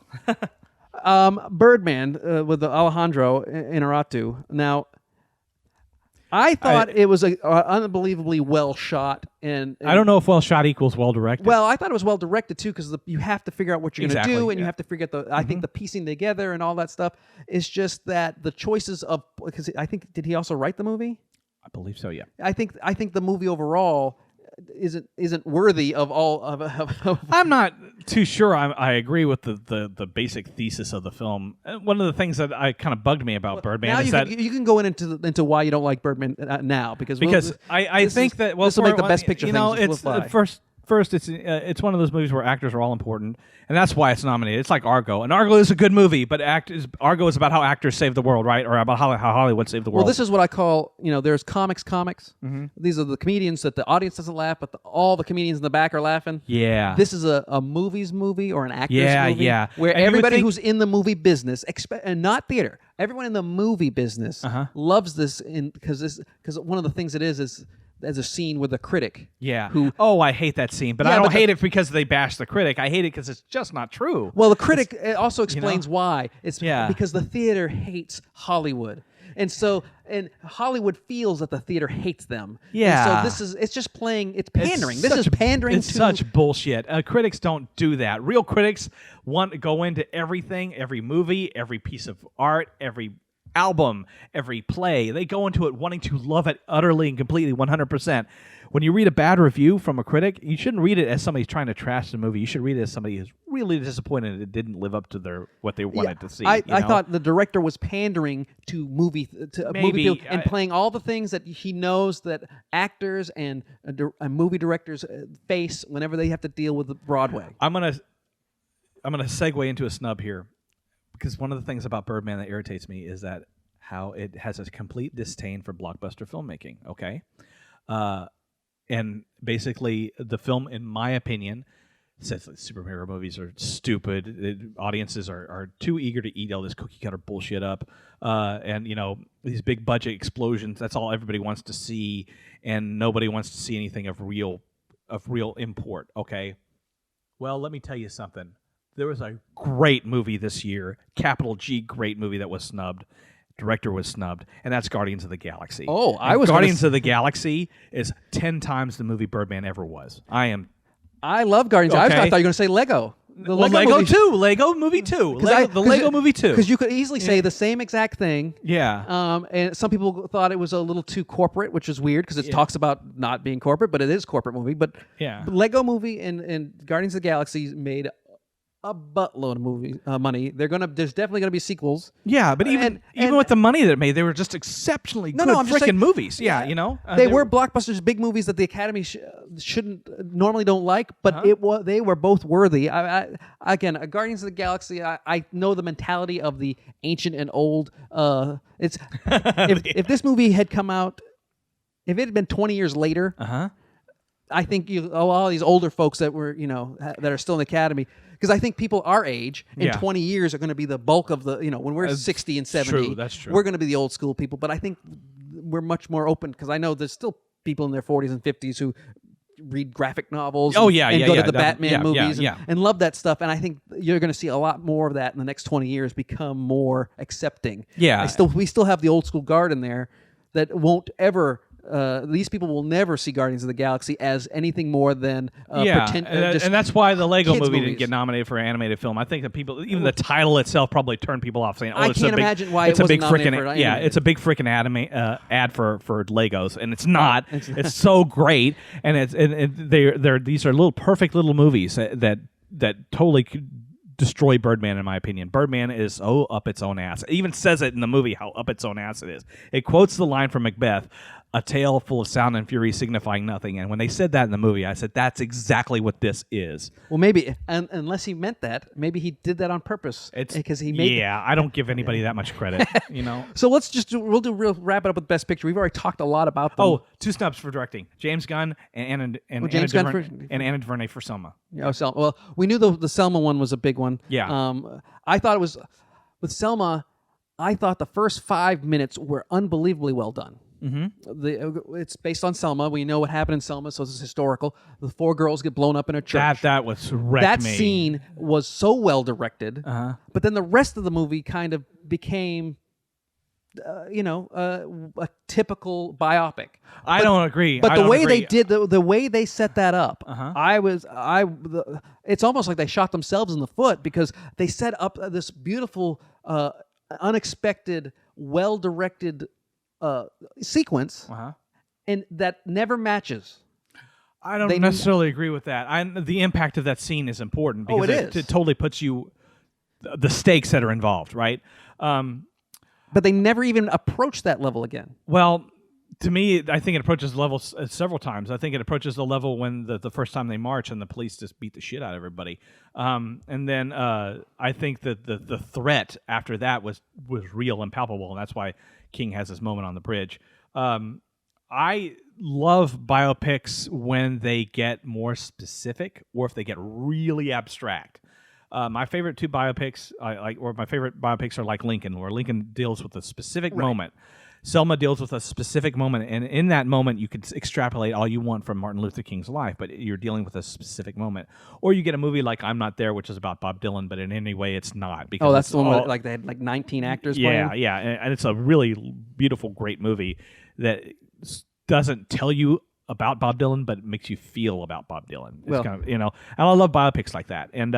Birdman with the Alejandro Inarritu. Now, I thought it was a unbelievably well shot, and
I don't know if well shot equals well directed.
Well, I thought it was well directed too, because you have to figure out what you're going to do, and you have to figure out I think the piecing together and all that stuff. It's just that the choices of, because I think, did he also write the movie?
I believe so. Yeah.
I think the movie overall isn't worthy of all of
I'm not too sure I agree with the basic thesis of the film. One of the things that I kind of bugged me about Birdman
now
is that
you can go into why you don't like Birdman now because
I think that
this will make the best picture.
You know,
things
it's
fly.
First, it's one of those movies where actors are all important, and that's why it's nominated. It's like Argo, and Argo is a good movie, but Argo is about how actors save the world, right? Or about how Hollywood saved the world.
Well, this is what I call, there's comics. Mm-hmm. These are the comedians that the audience doesn't laugh, but all the comedians in the back are laughing.
Yeah.
This is a movie or an actor's movie.
Yeah.
Where
And you would
everybody
think-
who's in the movie business, and not theater, everyone in the movie business loves this because one of the things it is as a scene with a critic.
Yeah.
Who?
Oh, I hate that scene, but
Yeah,
I don't
but
hate it because they bash the critic. I hate it because it's just not true.
Well, the critic also explains why. It's
Yeah.
because the theater hates Hollywood. And Hollywood feels that the theater hates them.
Yeah.
And so it's just playing, it's pandering. This is pandering
It's
to...
such bullshit. Critics don't do that. Real critics want to go into everything, every movie, every piece of art, every album, every play. They go into it wanting to love it utterly and completely 100%. When you read a bad review from a critic, you shouldn't read it as somebody who's trying to trash the movie. You should read it as somebody who's really disappointed it didn't live up to what they wanted to see.
I thought the director was pandering to movie field and playing all the things that he knows that actors and movie directors face whenever they have to deal with Broadway.
I'm gonna segue into a snub here, because one of the things about Birdman that irritates me is that how it has a complete disdain for blockbuster filmmaking. Okay, and basically the film, in my opinion, says that superhero movies are stupid. Audiences are too eager to eat all this cookie cutter bullshit up, and these big budget explosions. That's all everybody wants to see, and nobody wants to see anything of real import. Okay, well, let me tell you something. There was a great movie this year, capital G, great movie that was snubbed. Director was snubbed, and that's Guardians of the Galaxy.
Oh,
Guardians of the Galaxy is 10 times the movie Birdman ever was. I
love Guardians. I thought you were going to say Lego. Lego
movie. Too. Lego movie too. Lego movie too.
Because you could easily say the same exact thing.
Yeah.
And some people thought it was a little too corporate, which is weird because it talks about not being corporate, but it is a corporate movie. But Lego movie and Guardians of the Galaxy made a buttload of money. There's definitely gonna be sequels.
Yeah, but even with the money that it made, they were just exceptionally good freaking movies. Yeah,
they were blockbusters, big movies that the Academy shouldn't normally don't like, but they were both worthy. Again, Guardians of the Galaxy. I know the mentality of the ancient and old. If this movie had come out, if it had been 20 years later, I think all these older folks that were that are still in the Academy. Because I think people our age in 20 years are going to be the bulk of the, when we're 60 and 70,
that's true.
We're going to be the old school people. But I think we're much more open because I know there's still people in their 40s and 50s who read graphic novels and go to the Batman movies and love that stuff. And I think you're going to see a lot more of that in the next 20 years become more accepting.
Yeah.
We still have the old school guard in there that won't ever... these people will never see Guardians of the Galaxy as anything more than pretend.
And that's why the Lego
kids'
movie
movies.
didn't get nominated for animated film. I think that people, even the title itself, probably turned people off, saying,
I can't imagine why it wasn't nominated for animated.
it's a big freaking ad for Legos, and it's not. It's so great, and these are perfect little movies that totally could destroy Birdman, in my opinion. Birdman is up its own ass. It even says it in the movie how up its own ass it is. It quotes the line from Macbeth, "A tale full of sound and fury signifying nothing." And when they said that in the movie, I said, that's exactly what this is.
Well, maybe, unless he meant that, maybe he did that on purpose. Because he made
I don't give anybody that much credit,
So we'll wrap it up with Best Picture. We've already talked a lot about them.
Oh, 2 snubs for directing: James Gunn and Anna DuVernay for Selma.
Well, we knew the Selma one was a big one.
Yeah.
I thought it was with Selma. I thought the first 5 minutes were unbelievably well done. Mm-hmm. It's based on Selma. We know what happened in Selma, so it's historical. The 4 girls get blown up in a church.
That was
that scene was so well directed. But then the rest of the movie kind of became, a typical biopic.
I don't agree.
But they did the way they set that up, it's almost like they shot themselves in the foot because they set up this beautiful, unexpected, well-directed sequence, and that never matches.
I don't necessarily agree with that. The impact of that scene is important because it totally puts you the stakes that are involved, right?
But they never even approach that level again.
Well, to me, I think it approaches the level several times. I think it approaches the level when the first time they march and the police just beat the shit out of everybody. And then I think that the threat after that was real and palpable, and that's why King has this moment on the bridge. I love biopics when they get more specific or if they get really abstract. My favorite two biopics, my favorite biopics are like Lincoln, where Lincoln deals with a specific moment. Selma deals with a specific moment, and in that moment, you can extrapolate all you want from Martin Luther King's life, but you're dealing with a specific moment. Or you get a movie like I'm Not There, which is about Bob Dylan, but in any way, it's not. Because
that's the one where they had 19 actors playing?
Yeah, and it's a really beautiful, great movie that doesn't tell you about Bob Dylan, but makes you feel about Bob Dylan. It's kind of, and I love biopics like that. And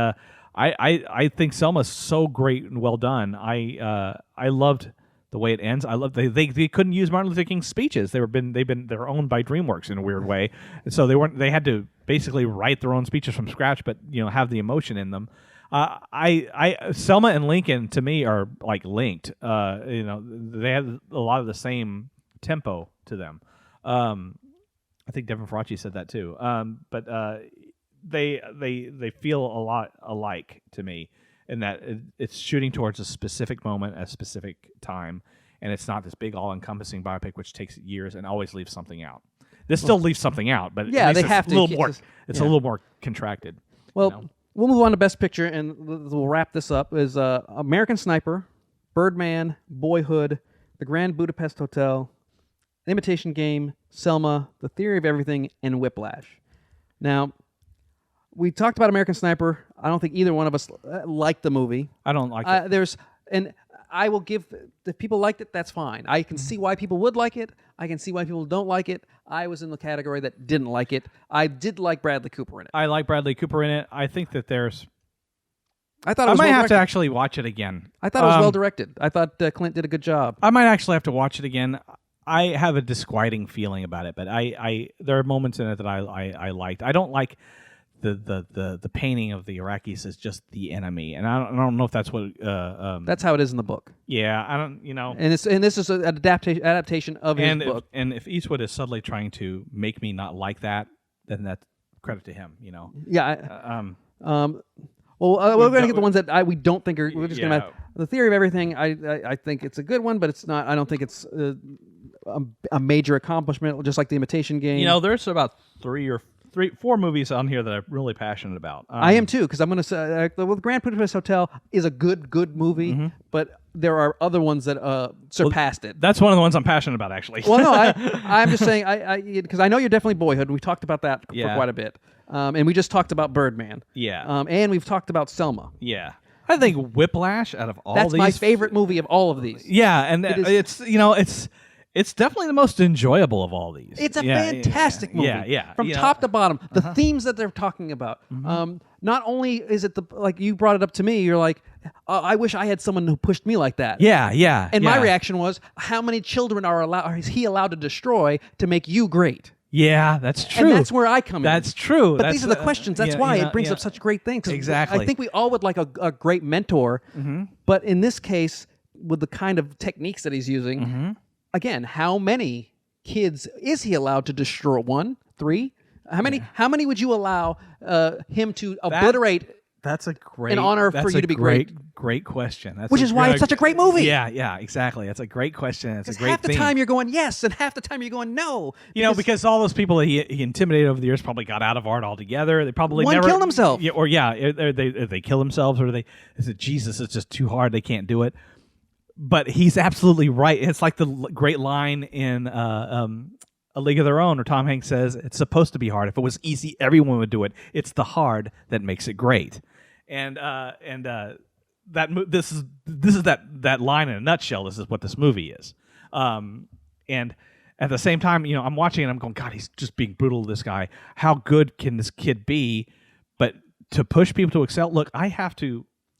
I think Selma's so great and well done. I loved the way it ends. I love they couldn't use Martin Luther King's speeches. They're owned by DreamWorks in a weird way, and so they had to basically write their own speeches from scratch, but have the emotion in them. Selma and Lincoln to me are like linked. They have a lot of the same tempo to them. I think Devin Faraci said that too. But they feel a lot alike to me. In that it's shooting towards a specific moment, a specific time, and it's not this big, all-encompassing biopic which takes years and always leaves something out. This still leaves something out, but
they have to.
It's a little more contracted.
Well, we'll move on to Best Picture, and we'll wrap this up. Is American Sniper, Birdman, Boyhood, The Grand Budapest Hotel, The Imitation Game, Selma, The Theory of Everything, and Whiplash. Now, we talked about American Sniper. I don't think either one of us liked the movie.
I don't like it.
And I will give, if people liked it, that's fine. I can see why people would like it. I can see why people don't like it. I was in the category that didn't like it. I did like Bradley Cooper in it.
I like Bradley Cooper in it. I think that
I thought it was
I might have to actually watch it again.
I thought it was well directed. I thought Clint did a good job.
I might actually have to watch it again. I have a disquieting feeling about it, but there are moments in it that I liked. I don't like the painting of the Iraqis as just the enemy, and I don't know if that's what
that's how it is in the book.
Yeah, I don't,
And this is an adaptation of his book.
And if Eastwood is subtly trying to make me not like that, then that's credit to him.
Yeah. We're going to get the ones that we don't think are. We're just going to. The Theory of Everything. I think it's a good one, but it's not. I don't think it's a major accomplishment. Just like The Imitation Game.
There's about 4 movies on here that I'm really passionate about.
I am too, because I'm going to say The Grand Budapest Hotel is a good movie, but there are other ones that surpassed it.
That's one of the ones I'm passionate about, actually.
Well, no, I'm just saying, because I know you're definitely Boyhood. We talked about that for quite a bit, and we just talked about Birdman.
Yeah,
and we've talked about Selma.
Yeah, I think Whiplash out of all
that's
these,
my favorite movie of all of these.
Yeah, and it's definitely the most enjoyable of all these.
It's a fantastic movie.
Yeah.
From top to bottom, the themes that they're talking about. Not only is it like you brought it up to me, you're like, I wish I had someone who pushed me like that.
Yeah.
And my reaction was, how many children is he allowed to destroy to make you great?
Yeah, that's true.
And that's where I come in.
That's true.
But these are the questions. That's why it brings up such great things.
Exactly.
I think we all would like a great mentor. But in this case, with the kind of techniques that he's using, again, how many kids is he allowed to destroy? 1, 3? How many? How many would you allow him to obliterate?
That's a great.
In honor for you to be great.
Great question.
Which is why it's such a great movie.
Yeah, exactly. That's a great question. It's a great
half the time you're going yes, and half the time you're going no.
Because all those people that he intimidated over the years probably got out of art altogether. They probably
never
killed
themselves.
They kill themselves, or they said, Jesus, it's just too hard. They can't do it. But he's absolutely right. It's like the great line in A League of Their Own, where Tom Hanks says, it's supposed to be hard. If it was easy, everyone would do it. It's the hard that makes it great. And this is that line in a nutshell. This is what this movie is. And at the same time, I'm watching and I'm going, God, he's just being brutal to this guy. How good can this kid be? But to push people to excel, look,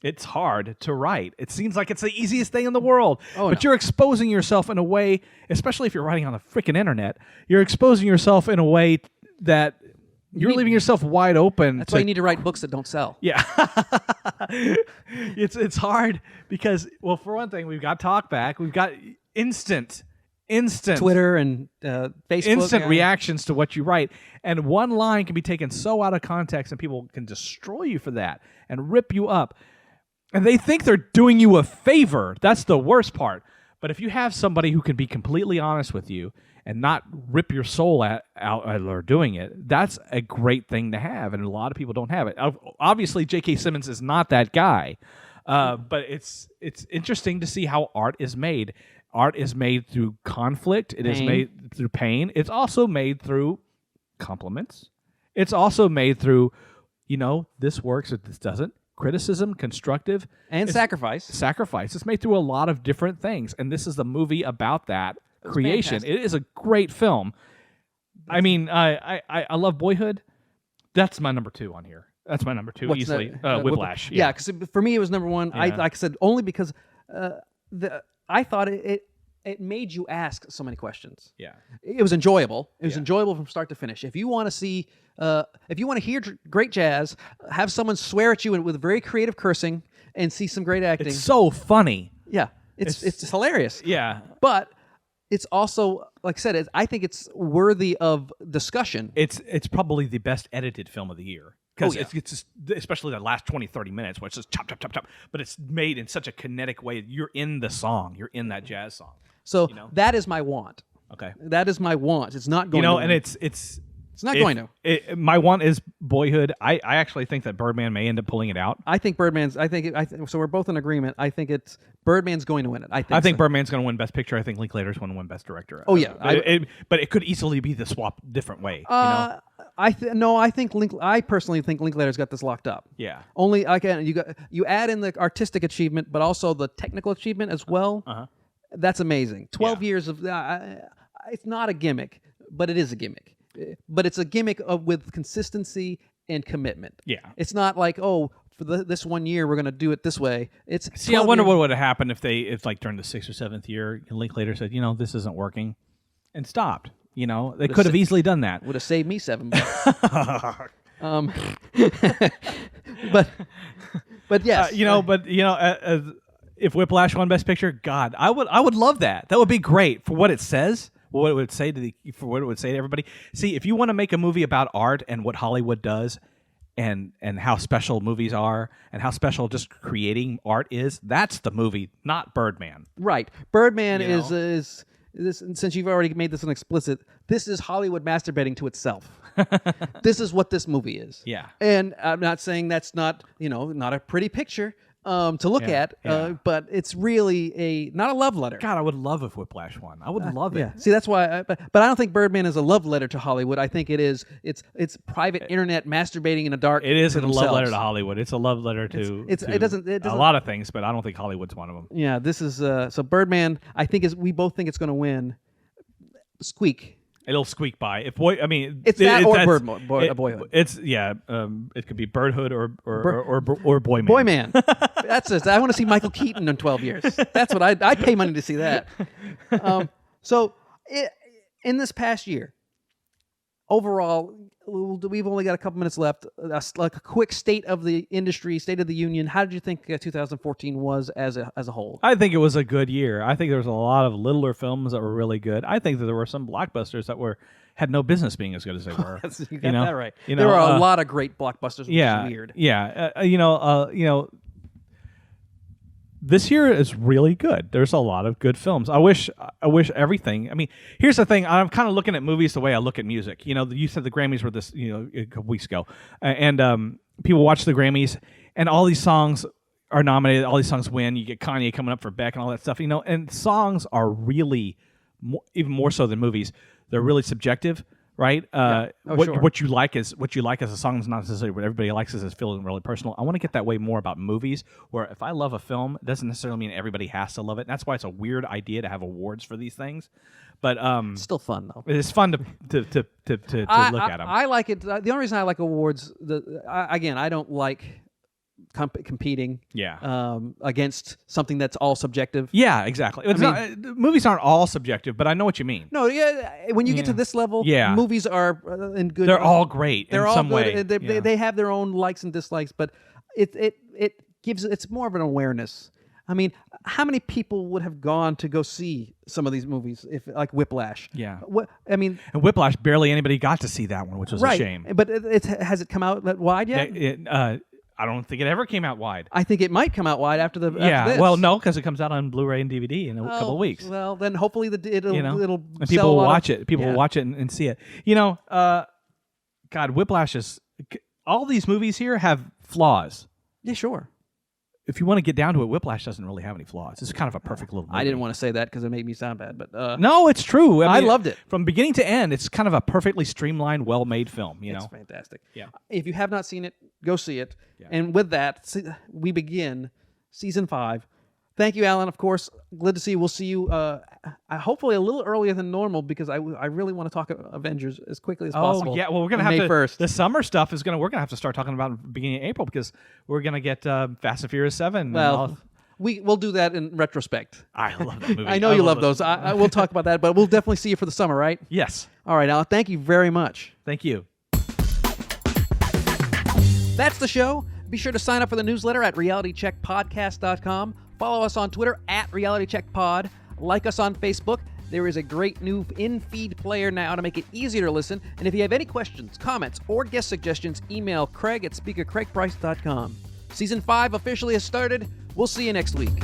it's hard to write. It seems like it's the easiest thing in the world. But you're exposing yourself in a way, especially if you're writing on the freaking internet, you're exposing yourself in a way that you're leaving yourself wide open.
That's why you need to write books that don't sell.
Yeah. It's hard because, well, for one thing, we've got talkback. We've got instant
Twitter and Facebook.
instant reactions to what you write. And one line can be taken so out of context and people can destroy you for that and rip you up. And they think they're doing you a favor. That's the worst part. But if you have somebody who can be completely honest with you and not rip your soul out or doing it, that's a great thing to have. And a lot of people don't have it. Obviously, J.K. Simmons is not that guy. But it's interesting to see how art is made. Art is made through conflict. It is made through pain. It's also made through compliments. It's also made through, this works or this doesn't. Criticism, constructive.
And sacrifice.
Sacrifice. It's made through a lot of different things. And this is the movie about that creation.
Fantastic.
It is a great film. I mean, I love Boyhood. That's my number 2 on here. That's my number 2 easily. Whiplash.
Yeah, because for me it was number 1.
Yeah.
Like I said, only because I thought it made you ask so many questions.
Yeah.
It was enjoyable. It was enjoyable from start to finish. If you want to see, if you want to hear great jazz, have someone swear at you with very creative cursing and see some great acting.
It's so funny.
Yeah, it's hilarious.
Yeah.
But it's also, like I said, I think it's worthy of discussion.
It's probably the best edited film of the year. Because
Oh, yeah.
it's just, especially the last 20, 30 minutes where it's just chop, chop, chop, chop. But it's made in such a kinetic way. You're in the song. You're in that jazz song.
So that is my want.
Okay.
That is my want. It's not going to.
And it's
not going to.
My want is Boyhood. I actually think that Birdman may end up pulling it out.
I think Birdman's. So we're both in agreement. I think it's Birdman's going to win it. I think so.
Birdman's going to win Best Picture. I think Linklater's going to win Best Director.
Oh, yeah.
But it could easily be the swap different way.
I personally think Linklater's got this locked up.
Yeah.
Only you add in the artistic achievement, but also the technical achievement as well.
Uh-huh.
That's amazing. 12 years of it's not a gimmick, but it is a gimmick. But it's a gimmick with consistency and commitment.
Yeah.
It's not like, for this 1 year we're going to do it this way.
See, I wonder what would have happened if like during the 6th or 7th year, Linklater said, this isn't working, and stopped. They could have easily done that.
Would have saved me $7. But yes,
if Whiplash won Best Picture, God, I would love that. That would be great for what it says, what it would say to everybody. See, if you want to make a movie about art and what Hollywood does, and how special movies are, and how special just creating art is, that's the movie, not Birdman.
Right. Birdman is this. Since you've already made this an explicit, this is Hollywood masturbating to itself. This is what this movie is.
Yeah.
And I'm not saying that's not not a pretty picture to look at, but it's really not a love letter.
God, I would love if Whiplash won. I would love it.
Yeah. See, that's why. But I don't think Birdman is a love letter to Hollywood. I think it is. It's private internet masturbating in a dark.
It isn't a love
themselves.
letter to Hollywood. It's a love letter to
it doesn't
a lot of things, but I don't think Hollywood's one of them.
Yeah, this is so Birdman. I think we both think it's going to win. Squeak.
It'll squeak by.
It's
Boyhood. It's it could be Birdhood or Boyman.
Boyman. That's it. I want to see Michael Keaton in 12 years. That's what I'd pay money to see that. In this past year, overall, we've only got a couple minutes left. Like a quick state of the industry, state of the union. How did you think 2014 was as a whole?
I think it was a good year. I think there was a lot of littler films that were really good. I think that there were some blockbusters that had no business being as good as they were.
You got that right.
There
were a lot of great blockbusters. Which is weird.
Yeah. This year is really good. There's a lot of good films. I wish everything. I mean, here's the thing. I'm kind of looking at movies the way I look at music. You said the Grammys were this, a couple weeks ago, and people watch the Grammys, and all these songs are nominated. All these songs win. You get Kanye coming up for Beck and all that stuff. And songs are really even more so than movies. They're really subjective. Right?
Sure.
What you like as a song is not necessarily what everybody likes. Is feeling really personal. I want to get that way more about movies, where if I love a film, it doesn't necessarily mean everybody has to love it. And that's why it's a weird idea to have awards for these things. But
it's still fun though.
It's fun to look at them.
I like it. The only reason I like awards, I don't like competing.
Yeah.
Against something that's all subjective.
Yeah, exactly. It's movies aren't all subjective, but I know what you mean.
No, yeah. When you get to this level,
Yeah.
movies are in good.
They're all great
They're
in
all
some
good.
way.
They have their own likes and dislikes, but it's more of an awareness. I mean, how many people would have gone to go see some of these movies if like Whiplash?
Yeah.
And
Whiplash, barely anybody got to see that one, which was
right.
a shame.
But has it come out that wide yet?
I don't think it ever came out wide.
I think it might come out wide after the.
Yeah,
after this.
well, no, because it comes out on Blu-ray and DVD in a couple of weeks.
Well, then hopefully it'll
And
sell
people
a
will
lot
watch
of,
it. People will watch it and see it. God, Whiplash is. All these movies here have flaws.
Yeah, sure.
If you want to get down to it, Whiplash doesn't really have any flaws. It's kind of a perfect little movie.
I didn't want to say that because it made me sound bad, but
No, it's true.
I loved it.
From beginning to end. It's kind of a perfectly streamlined, well-made film.
It's fantastic.
Yeah.
If you have not seen it, go see it.
Yeah.
And with that, we begin season 5. Thank you, Alan. Of course, glad to see you. We'll see you hopefully a little earlier than normal because I really want to talk Avengers as quickly as possible.
Oh yeah, well we're gonna
on
have
May
to.
1st.
The summer stuff is we're gonna have to start talking about it beginning of April because we're gonna get Fast and Furious 7.
Well, we'll do that in retrospect.
I love that movie.
I know you love those. I will talk about that, but we'll definitely see you for the summer, right?
Yes.
All right, Alan. Thank you very much.
Thank you.
That's the show. Be sure to sign up for the newsletter at realitycheckpodcast.com. Follow us on Twitter at realitycheckpod. Like us on Facebook. There is a great new in-feed player now to make it easier to listen. And if you have any questions, comments, or guest suggestions, email Craig at speakercraigprice.com. Season 5 officially has started. We'll see you next week.